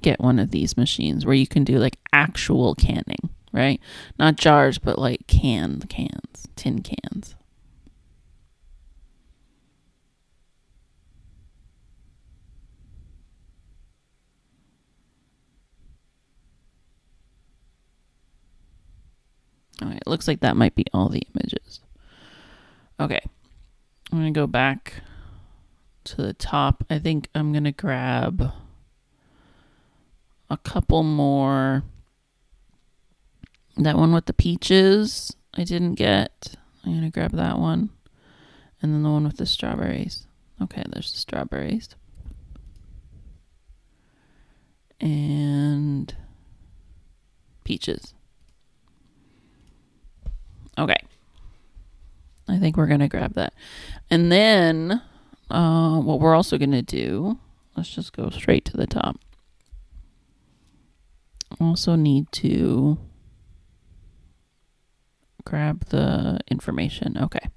get one of these machines where you can do like actual canning, right? Not jars, but like tin cans. All right, it looks like that might be all the images. Okay, I'm going to go back to the top. I think I'm going to grab a couple more. That one with the peaches I didn't get. I'm going to grab that one. And then the one with the strawberries. Okay, there's the strawberries. And peaches. Okay. I think we're going to grab that. And then what we're also going to do, let's just go straight to the top. Also need to grab the information. Okay.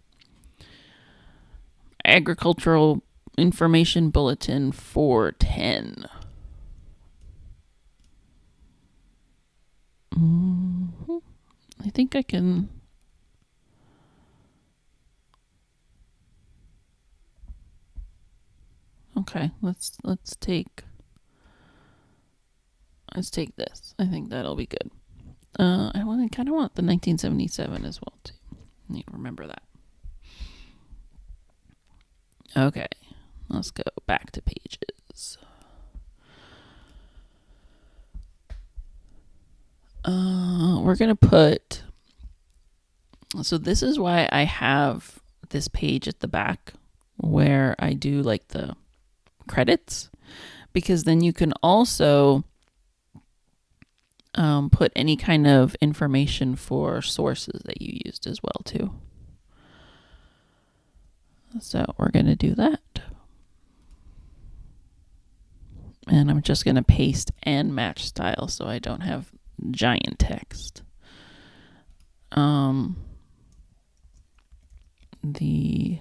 Agricultural Information Bulletin 410. I think I can. Okay, let's take this. I think that'll be good. I kind of want the 1977 as well too. I need to remember that. Okay, let's go back to pages. We're gonna put. So this is why I have this page at the back where I do like the credits, because then you can also put any kind of information for sources that you used as well too. So we're going to do that. And I'm just going to paste and match style so I don't have giant text. The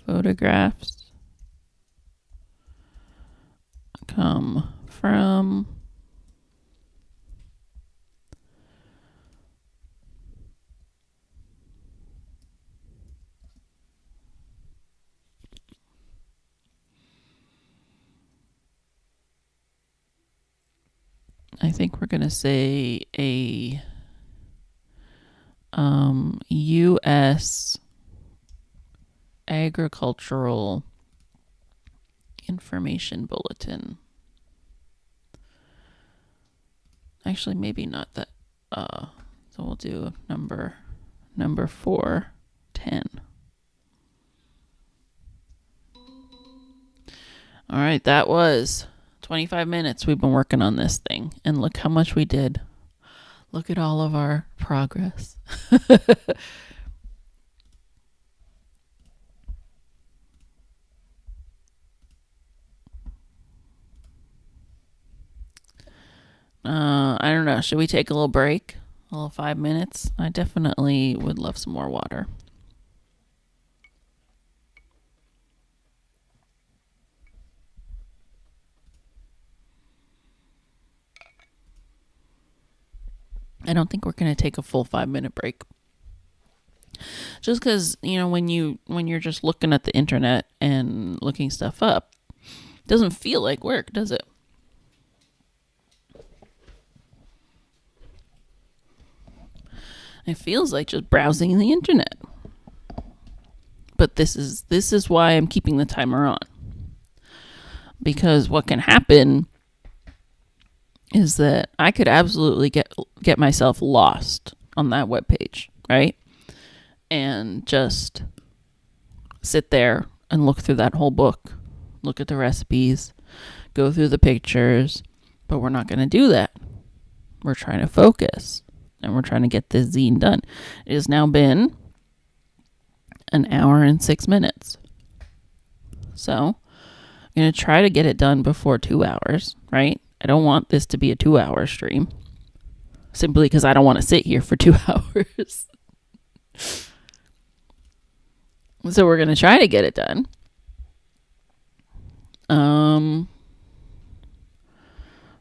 photographs come from I think we're going to say a U.S. agricultural information bulletin. Actually, maybe not that. So we'll do number 410. All right, that was 25 minutes we've been working on this thing, and look how much we did. Look at all of our progress. I don't know. Should we take a little break? A little 5 minutes? I definitely would love some more water. I don't think we're going to take a full 5-minute break. Just because, when you're just looking at the internet and looking stuff up, it doesn't feel like work, does it? It feels like just browsing the internet. But this is why I'm keeping the timer on. Because what can happen is that I could absolutely get myself lost on that webpage, right? And just sit there and look through that whole book, look at the recipes, go through the pictures, but we're not going to do that. We're trying to focus, and we're trying to get this zine done. It has now been an hour and 6 minutes. So I'm going to try to get it done before 2 hours, right? I don't want this to be a 2-hour stream, simply because I don't want to sit here for 2 hours. So we're going to try to get it done.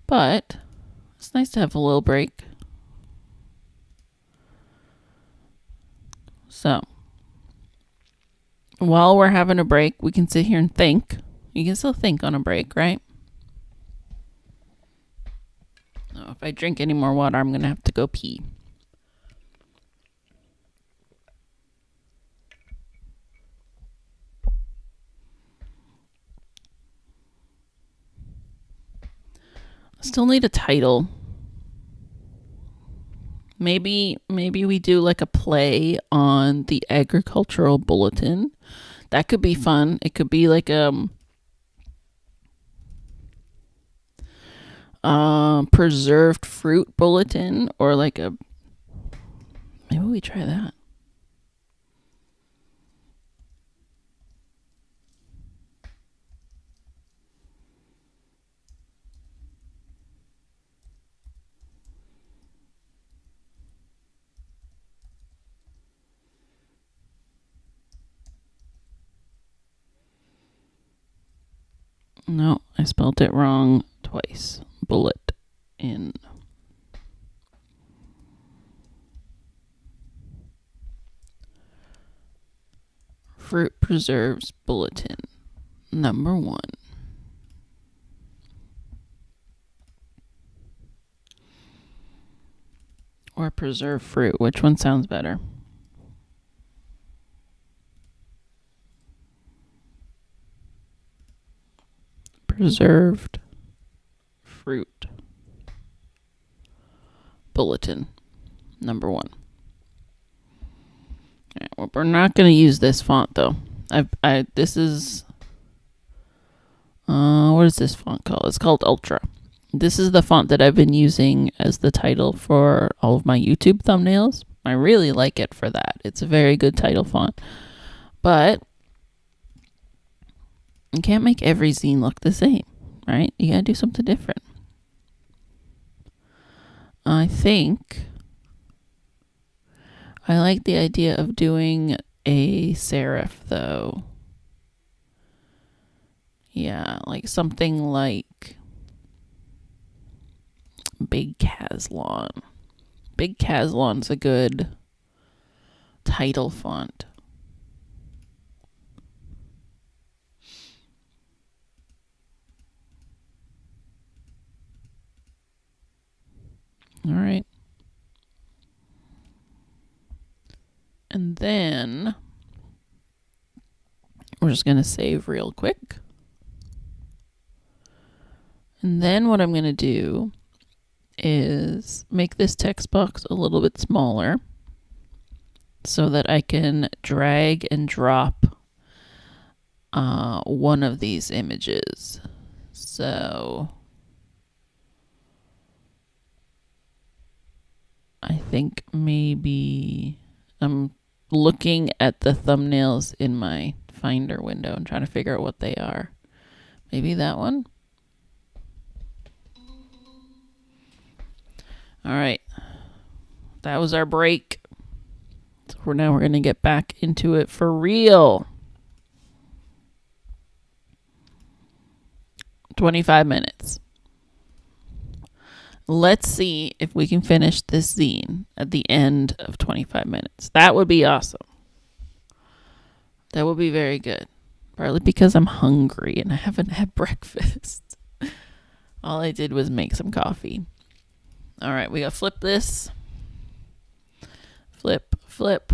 But it's nice to have a little break. So while we're having a break, we can sit here and think. You can still think on a break, right? Oh, if I drink any more water, I'm going to have to go pee. Still need a title. Maybe we do like a play on the agricultural bulletin. That could be fun. It could be like preserved fruit bulletin, or like maybe we try that. No, I spelled it wrong twice. Bullet in. Fruit preserves bulletin number 1. Or preserved fruit. Which one sounds better? Preserved fruit. Bulletin. Number 1. Right, well, we're not going to use this font though. This is what is this font called? It's called Ultra. This is the font that I've been using as the title for all of my YouTube thumbnails. I really like it for that. It's a very good title font. But you can't make every zine look the same, right? You gotta do something different. I think I like the idea of doing a serif though. Yeah, like something like Big Caslon. Big Caslon's a good title font. All right. And then we're just going to save real quick. And then what I'm going to do is make this text box a little bit smaller so that I can drag and drop one of these images. So I think maybe I'm looking at the thumbnails in my Finder window and trying to figure out what they are. Maybe that one. All right. That was our break. So we're going to get back into it for real. 25 minutes. Let's see if we can finish this zine at the end of 25 minutes. That would be awesome. That would be very good. Partly because I'm hungry and I haven't had breakfast. All I did was make some coffee. All right, we got to flip this. Flip, flip.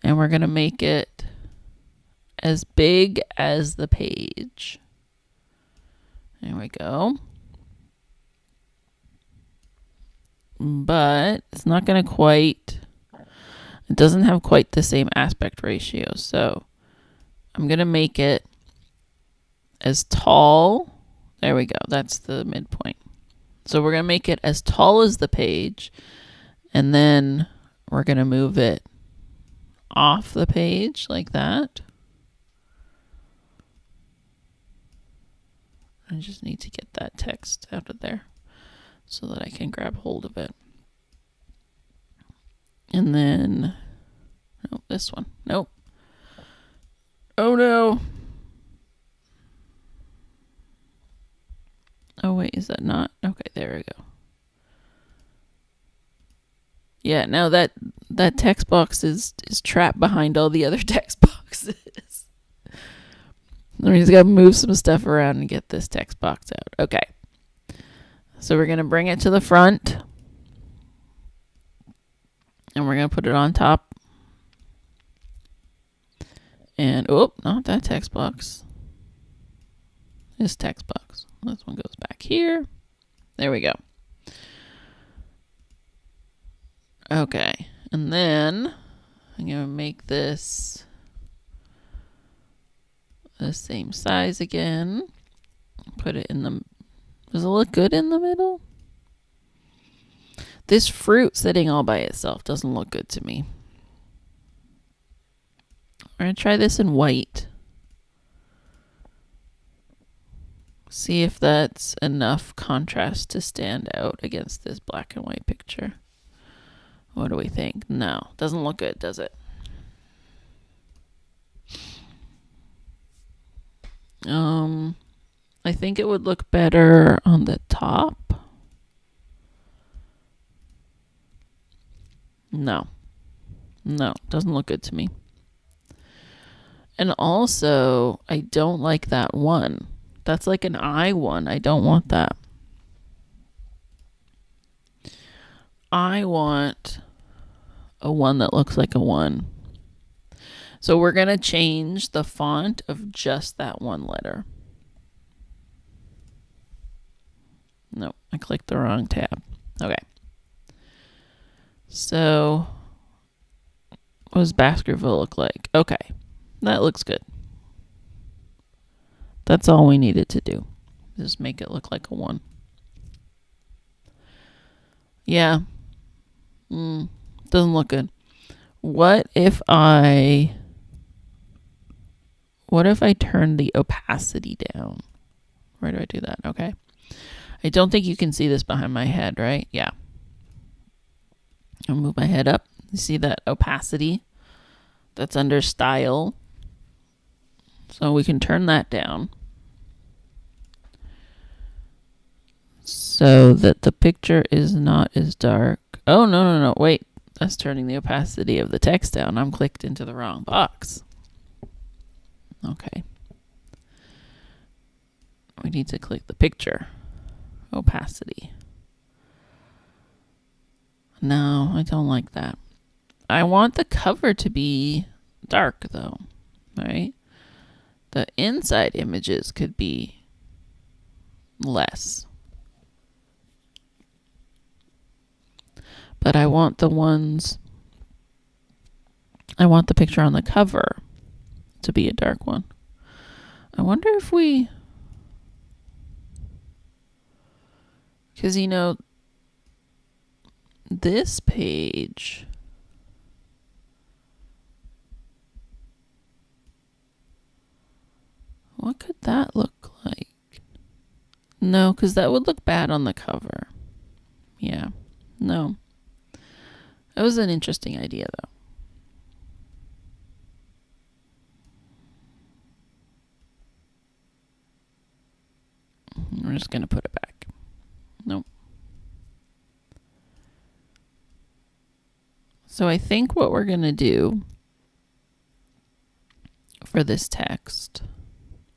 And we're going to make it as big as the page. There we go. But it's not going to quite, it doesn't have quite the same aspect ratio. So I'm going to make it as tall. There we go. That's the midpoint. So we're going to make it as tall as the page. And then we're going to move it off the page like that. I just need to get that text out of there so that I can grab hold of it. And then, oh, this one. Nope. Oh no. Oh wait, is that not? Okay, there we go. Yeah, now that text box is trapped behind all the other text boxes. We just got to move some stuff around and get this text box out. Okay. So we're going to bring it to the front. And we're going to put it on top. And, oh, not that text box. This text box. This one goes back here. There we go. Okay. And then I'm going to make this the same size again. Put it in the... Does it look good in the middle? This fruit sitting all by itself doesn't look good to me. We're going to try this in white. See if that's enough contrast to stand out against this black and white picture. What do we think? No, doesn't look good, does it? I think it would look better on the top. No, doesn't look good to me. And also, I don't like that one. That's like an eye one. I don't want that. I want a one that looks like a one. So we're going to change the font of just that one letter. No, I clicked the wrong tab. Okay. So what does Baskerville look like? Okay, that looks good. That's all we needed to do. Just make it look like a one. Yeah. Doesn't look good. What if I turn the opacity down? Where do I do that? Okay. I don't think you can see this behind my head, right? Yeah. I'll move my head up. You see that opacity? That's under style. So we can turn that down so that the picture is not as dark. Oh, no. Wait. That's turning the opacity of the text down. I'm clicked into the wrong box. Okay. We need to click the picture. Opacity. No, I don't like that. I want the cover to be dark, though, right? The inside images could be less. But I want the picture on the cover to be a dark one. I wonder if because this page, what could that look like? No, because that would look bad on the cover. Yeah, no. That was an interesting idea, though. We're just going to put it back. Nope. So I think what we're going to do for this text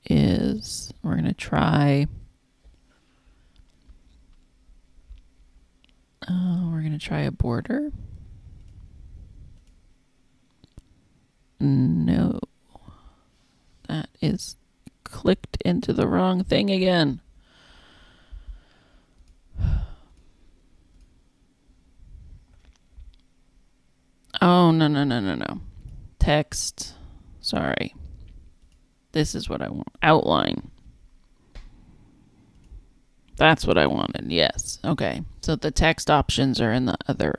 is we're going to try a border. No. That is clicked into the wrong thing again. Oh, no. Text. Sorry. This is what I want. Outline. That's what I wanted. Yes. Okay. So the text options are in the other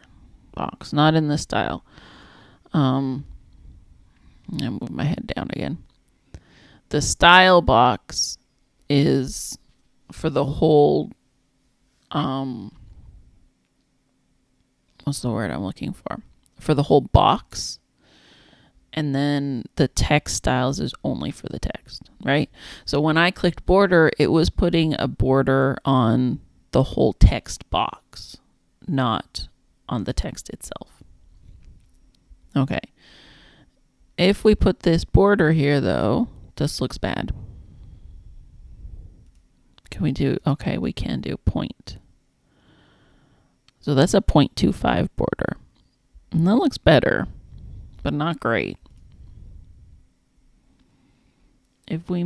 box, not in the style. I'll move my head down again. The style box is for the whole, what's the word I'm looking for? For the whole box. And then the text styles is only for the text, right? So when I clicked border, it was putting a border on the whole text box, not on the text itself. Okay. If we put this border here, though, this looks bad. Can we do, okay, we can do point. So that's a 0.25 border. And that looks better, but not great. If we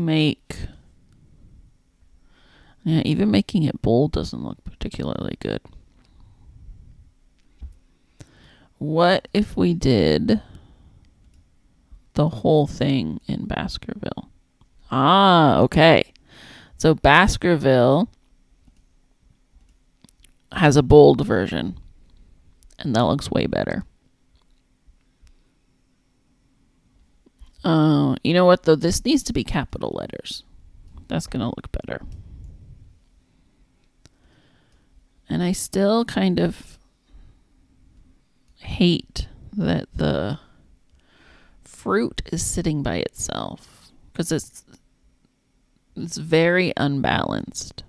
even making it bold doesn't look particularly good. What if we did the whole thing in Baskerville? Okay. So Baskerville has a bold version, and that looks way better. You know what, though? This needs to be capital letters. That's going to look better. And I still kind of hate that the fruit is sitting by itself because it's very unbalanced.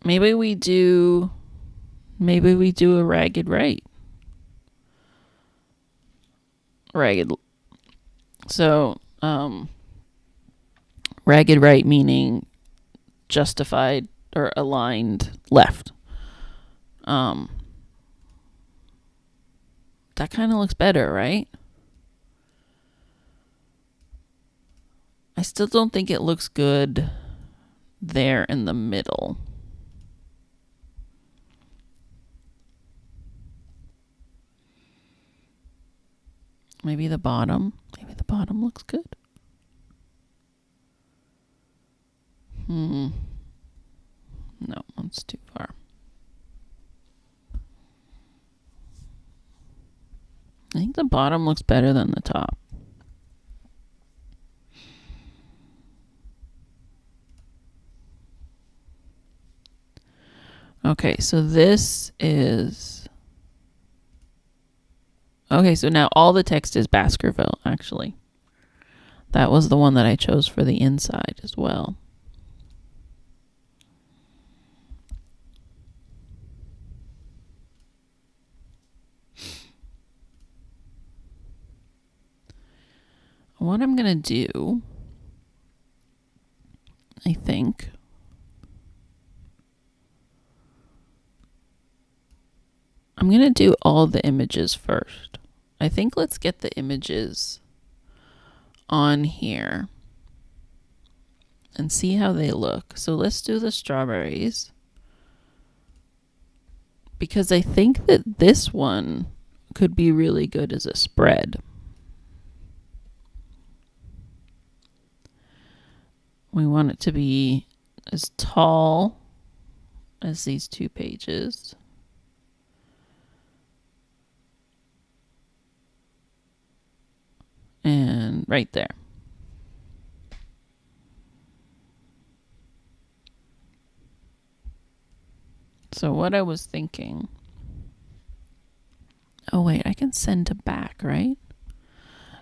Maybe we do a ragged right. Ragged. So, ragged right meaning justified or aligned left. That kind of looks better, right? I still don't think it looks good there in the middle. Maybe the bottom. Maybe the bottom looks good. No, that's too far. I think the bottom looks better than the top. Okay, so this is... Okay, so now all the text is Baskerville, actually. That was the one that I chose for the inside as well. What I'm going to do, I think, I'm going to do all the images first. I think let's get the images on here and see how they look. So let's do the strawberries, because I think that this one could be really good as a spread. We want it to be as tall as these 2 pages. And right there. So what I was thinking... Oh, wait, I can send to back, right?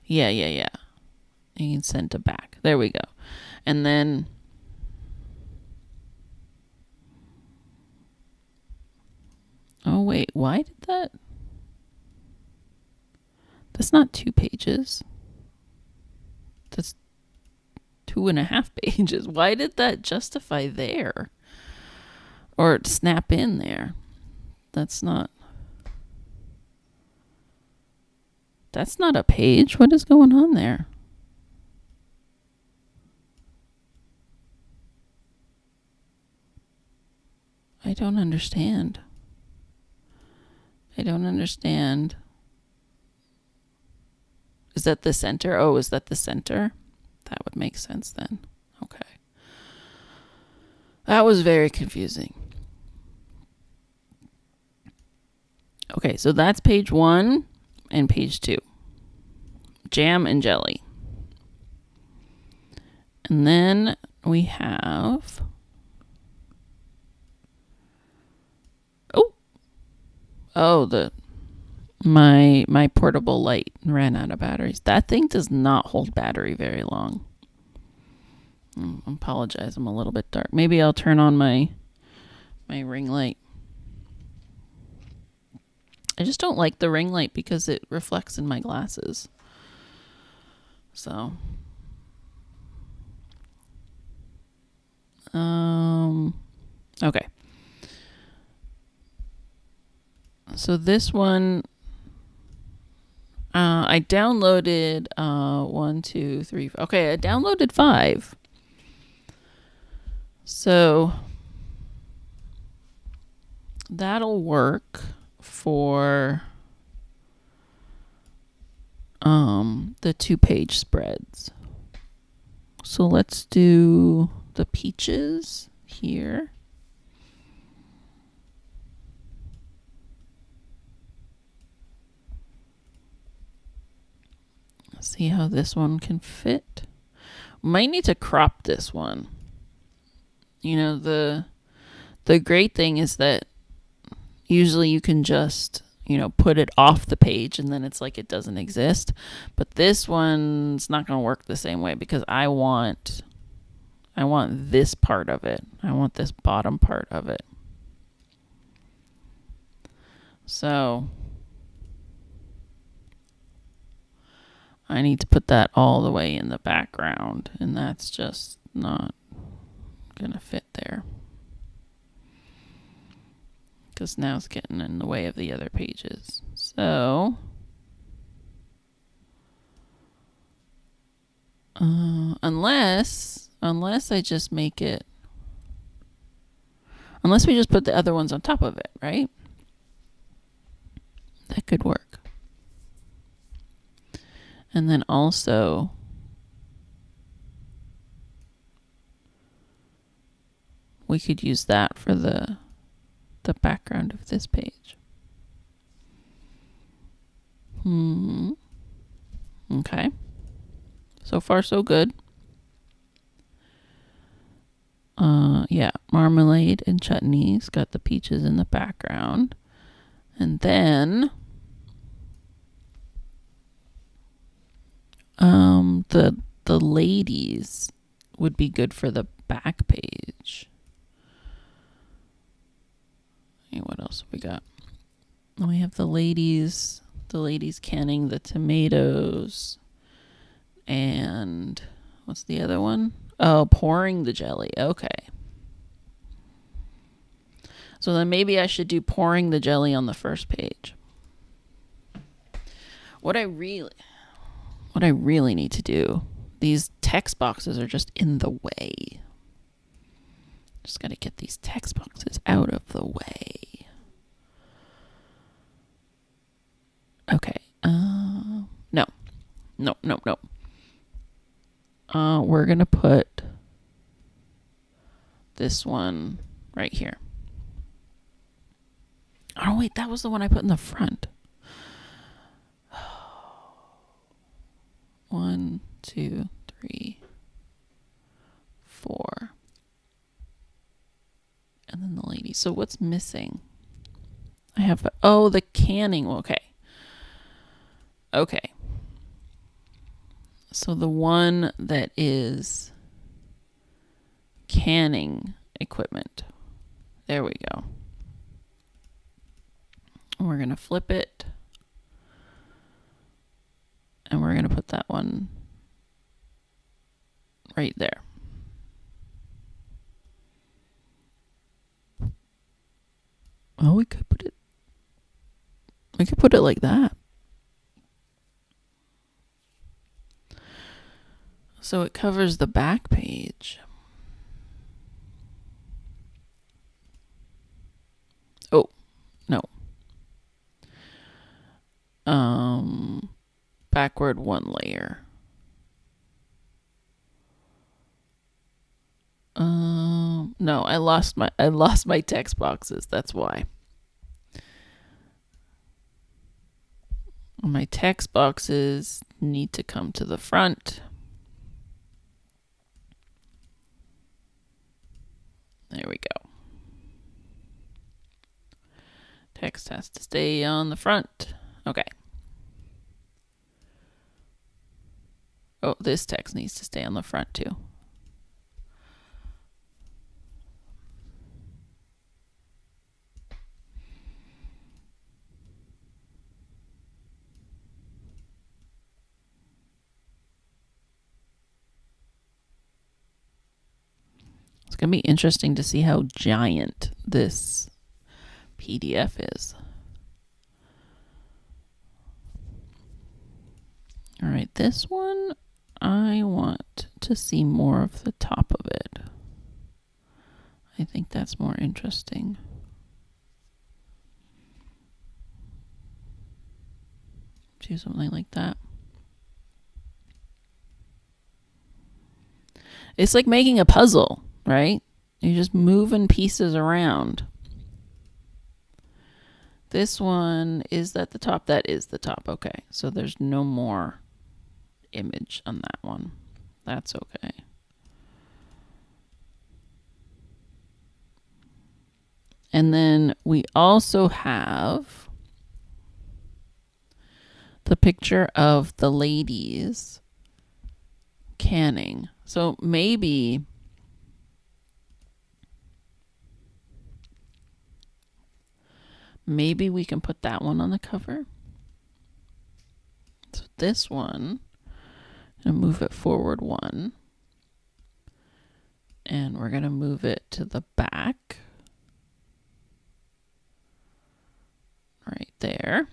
Yeah. You can send to back. There we go. And then... Oh, wait, why did that... That's not 2 pages. That's 2.5 pages. Why did that justify there? Or snap in there? That's not a page. What is going on there? I don't understand. Is that the center? Oh, is that the center? That would make sense then. Okay. That was very confusing. Okay, so that's page 1 and page 2. Jam and jelly. And then we have... Oh, my portable light ran out of batteries. That thing does not hold battery very long. I apologize, I'm a little bit dark. Maybe I'll turn on my ring light. I just don't like the ring light because it reflects in my glasses. So, okay. So this one, I downloaded 1, 2, 3. Okay, I downloaded 5. So that'll work for the 2-page spreads. So let's do the peaches here. See how this one can fit. Might need to crop this one. You know, the great thing is that usually you can just, put it off the page and then it's like it doesn't exist. But this one's not going to work the same way because I want this part of it. I want this bottom part of it. So I need to put that all the way in the background, and that's just not gonna fit there. because now it's getting in the way of the other pages. So unless I just make it, unless we just put the other ones on top of it, right? That could work. And then also we could use that for the background of this page. Okay. So far, so good. Yeah, marmalade and chutneys. Got the peaches in the background. And then the ladies would be good for the back page. Hey, what else have we got? We have the ladies canning the tomatoes. And what's the other one? Oh, pouring the jelly. Okay. So then maybe I should do pouring the jelly on the first page. What I really need to do, these text boxes are just in the way. Just got to get these text boxes out of the way. Okay. No. We're going to put this one right here. Oh, wait, that was the one I put in the front. 1, 2, 3, 4. And then the lady. So what's missing? I have, the canning. Okay. So the one that is canning equipment. There we go. And we're going to flip it. And we're going to put that one right there. Oh, we could put it like that. So it covers the back page. Oh, no. Backward one layer. No, I lost my text boxes. That's why. My text boxes need to come to the front. There we go. Text has to stay on the front. Okay. Oh, this text needs to stay on the front too. It's going to be interesting to see how giant this PDF is. All right, this one, I want to see more of the top of it. I think that's more interesting. Do something like that. It's like making a puzzle, right? You're just moving pieces around. This one, is that the top? That is the top. Okay. So there's no more image on that one. That's okay. And then we also have the picture of the ladies canning. So maybe we can put that one on the cover. So this one, I'm going to move it forward 1. And we're going to move it to the back. right there.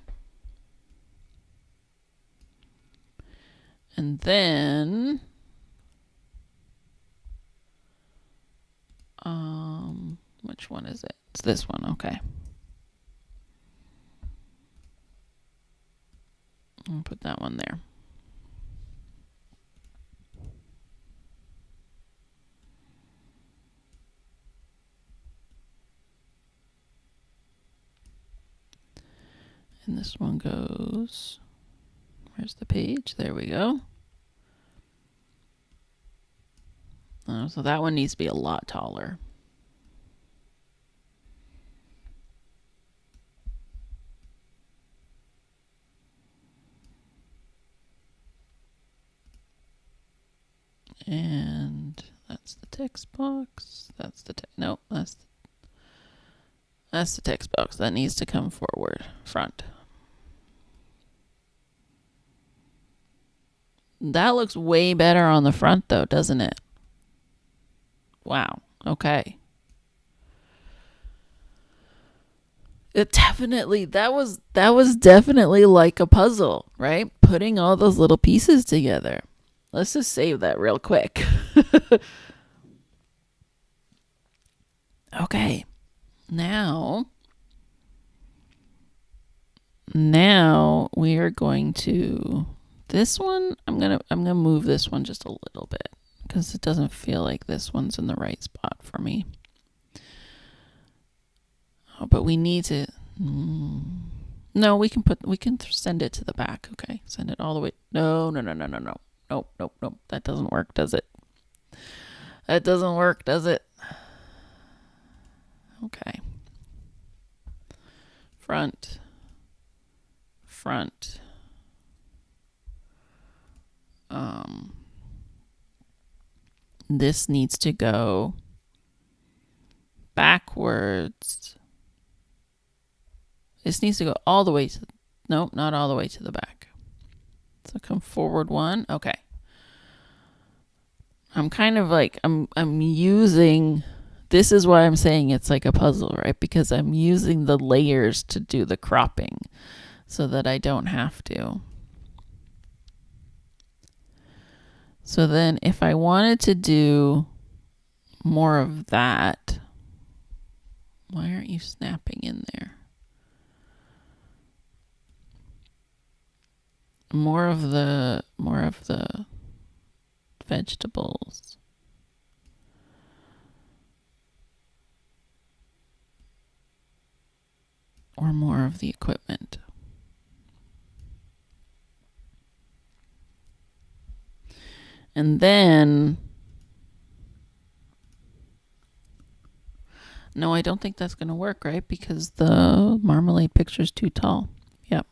And then which one is it? It's this one. Okay. I'll put that one there. And this one goes, where's the page? There we go. So that one needs to be a lot taller. And that's the text box. That's the nope. That's the text box that needs to come forward, front. That looks way better on the front though, doesn't it? Wow. Okay. It definitely that was definitely like a puzzle, right? Putting all those little pieces together. Let's just save that real quick. Okay. Now we are going to this one. I'm gonna move this one just a little bit because it doesn't feel like this one's in the right spot for me. Oh, but we need to. No, we can send it to the back. Okay, send it all the way. No. Nope. That doesn't work, does it? That doesn't work, does it? Okay. Front. This needs to go backwards. This needs to go all the way to, nope, not all the way to the back. So come forward one. Okay. I'm kind of like, I'm using, this is why I'm saying it's like a puzzle, right? Because I'm using the layers to do the cropping so that I don't have to. So then if I wanted to do more of that, why aren't you snapping in there? More of the vegetables. Or more of the equipment. And then, no, I don't think that's going to work, right? Because the marmalade picture is too tall. Yep.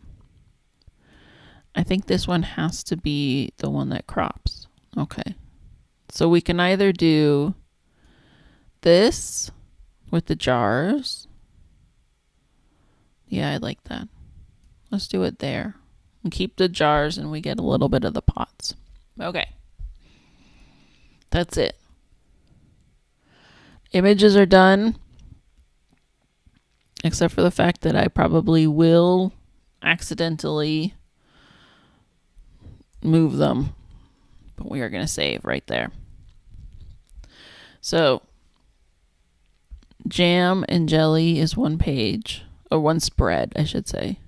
I think this one has to be the one that crops. Okay. So we can either do this with the jars. Yeah, I like that. Let's do it there. And keep the jars and we get a little bit of the pots. Okay. That's it. Images are done. Except for the fact that I probably will accidentally move them. But we are going to save right there. So, jam and jelly is one page. Or one spread, I should say.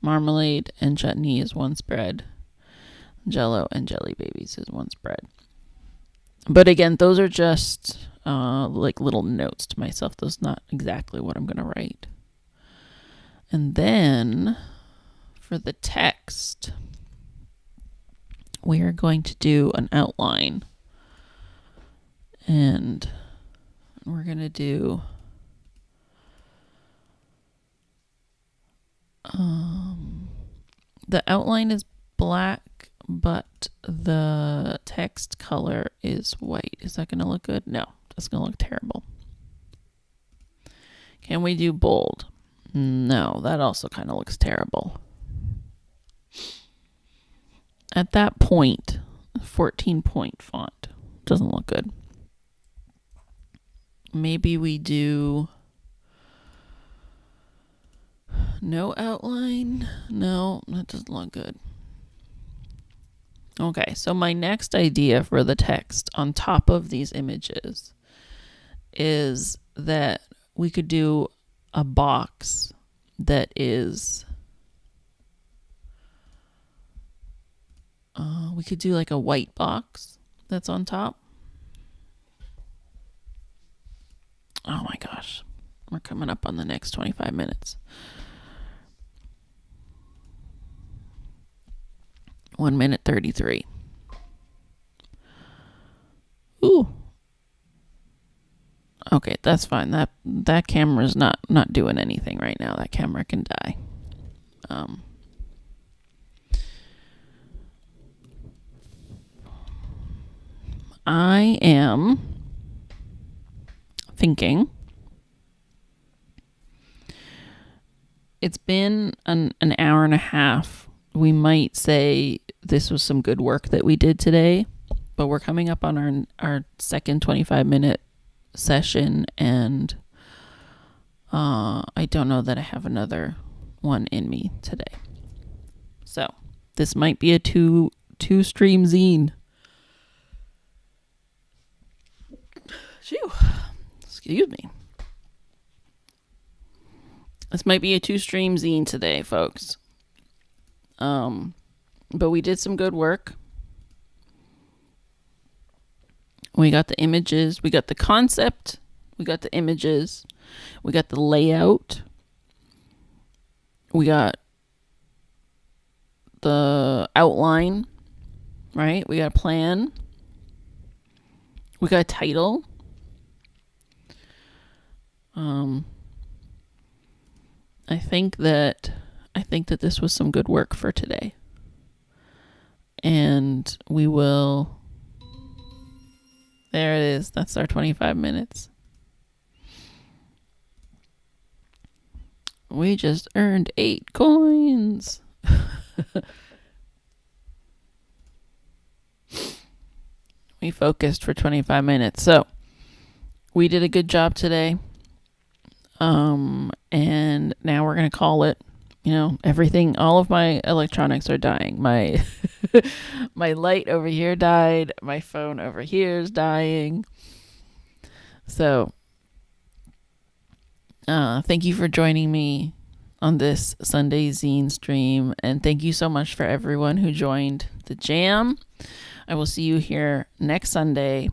Marmalade and chutney is one spread. Jello and jelly babies is one spread. But again, those are just like little notes to myself. Those not exactly what I'm going to write. And then for the text, we are going to do an outline. And we're going to do the outline is black, but the text color is white. Is that going to look good? No, that's going to look terrible. Can we do bold? No, that also kind of looks terrible. At that point, 14-point font doesn't look good. Maybe we do No outline. No, that doesn't look good. Okay, so my next idea for the text on top of these images is that we could do a box that is we could do like a white box that's on top. Oh my gosh, we're coming up on the next 25 minutes. 1 minute 33. Ooh. Okay, that's fine. That camera's not doing anything right now. That camera can die. I am thinking it's been an hour and a half. We might say this was some good work that we did today, but we're coming up on our second 25-minute session, and I don't know that I have another one in me today. So this might be a two stream zine. Phew. Excuse me. This might be a 2-stream zine today, folks. But we did some good work. We got the images, we got the concept, we got the images, we got the layout, we got the outline, right? We got a plan, we got a title. I think that this was some good work for today. And we will... There it is. That's our 25 minutes. We just earned 8 coins. We focused for 25 minutes. So we did a good job today. And now we're going to call it. You know, everything, all of my electronics are dying. My my light over here died. My phone over here is dying. So, thank you for joining me on this Sunday zine stream. And thank you so much for everyone who joined the jam. I will see you here next Sunday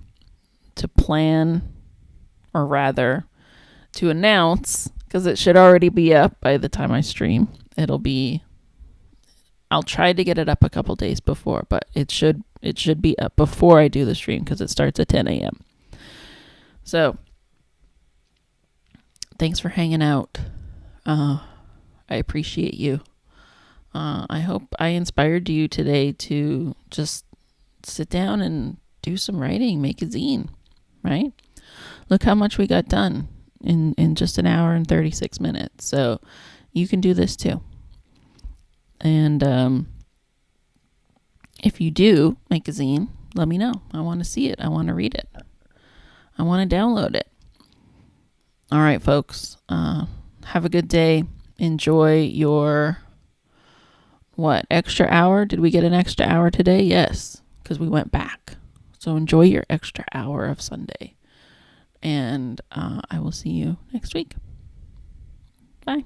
to plan, or rather, to announce, because it should already be up by the time I stream. I'll try to get it up a couple days before, but it should be up before I do the stream because it starts at 10 a.m. So, thanks for hanging out. I appreciate you. I hope I inspired you today to just sit down and do some writing, make a zine, right? Look how much we got done in just an hour and 36 minutes. So you can do this too. And if you do make a zine, let me know. I want to see it. I want to read it. I want to download it. All right, folks. Have a good day. Enjoy your, extra hour? Did we get an extra hour today? Yes, because we went back. So enjoy your extra hour of Sunday. And I will see you next week. Bye.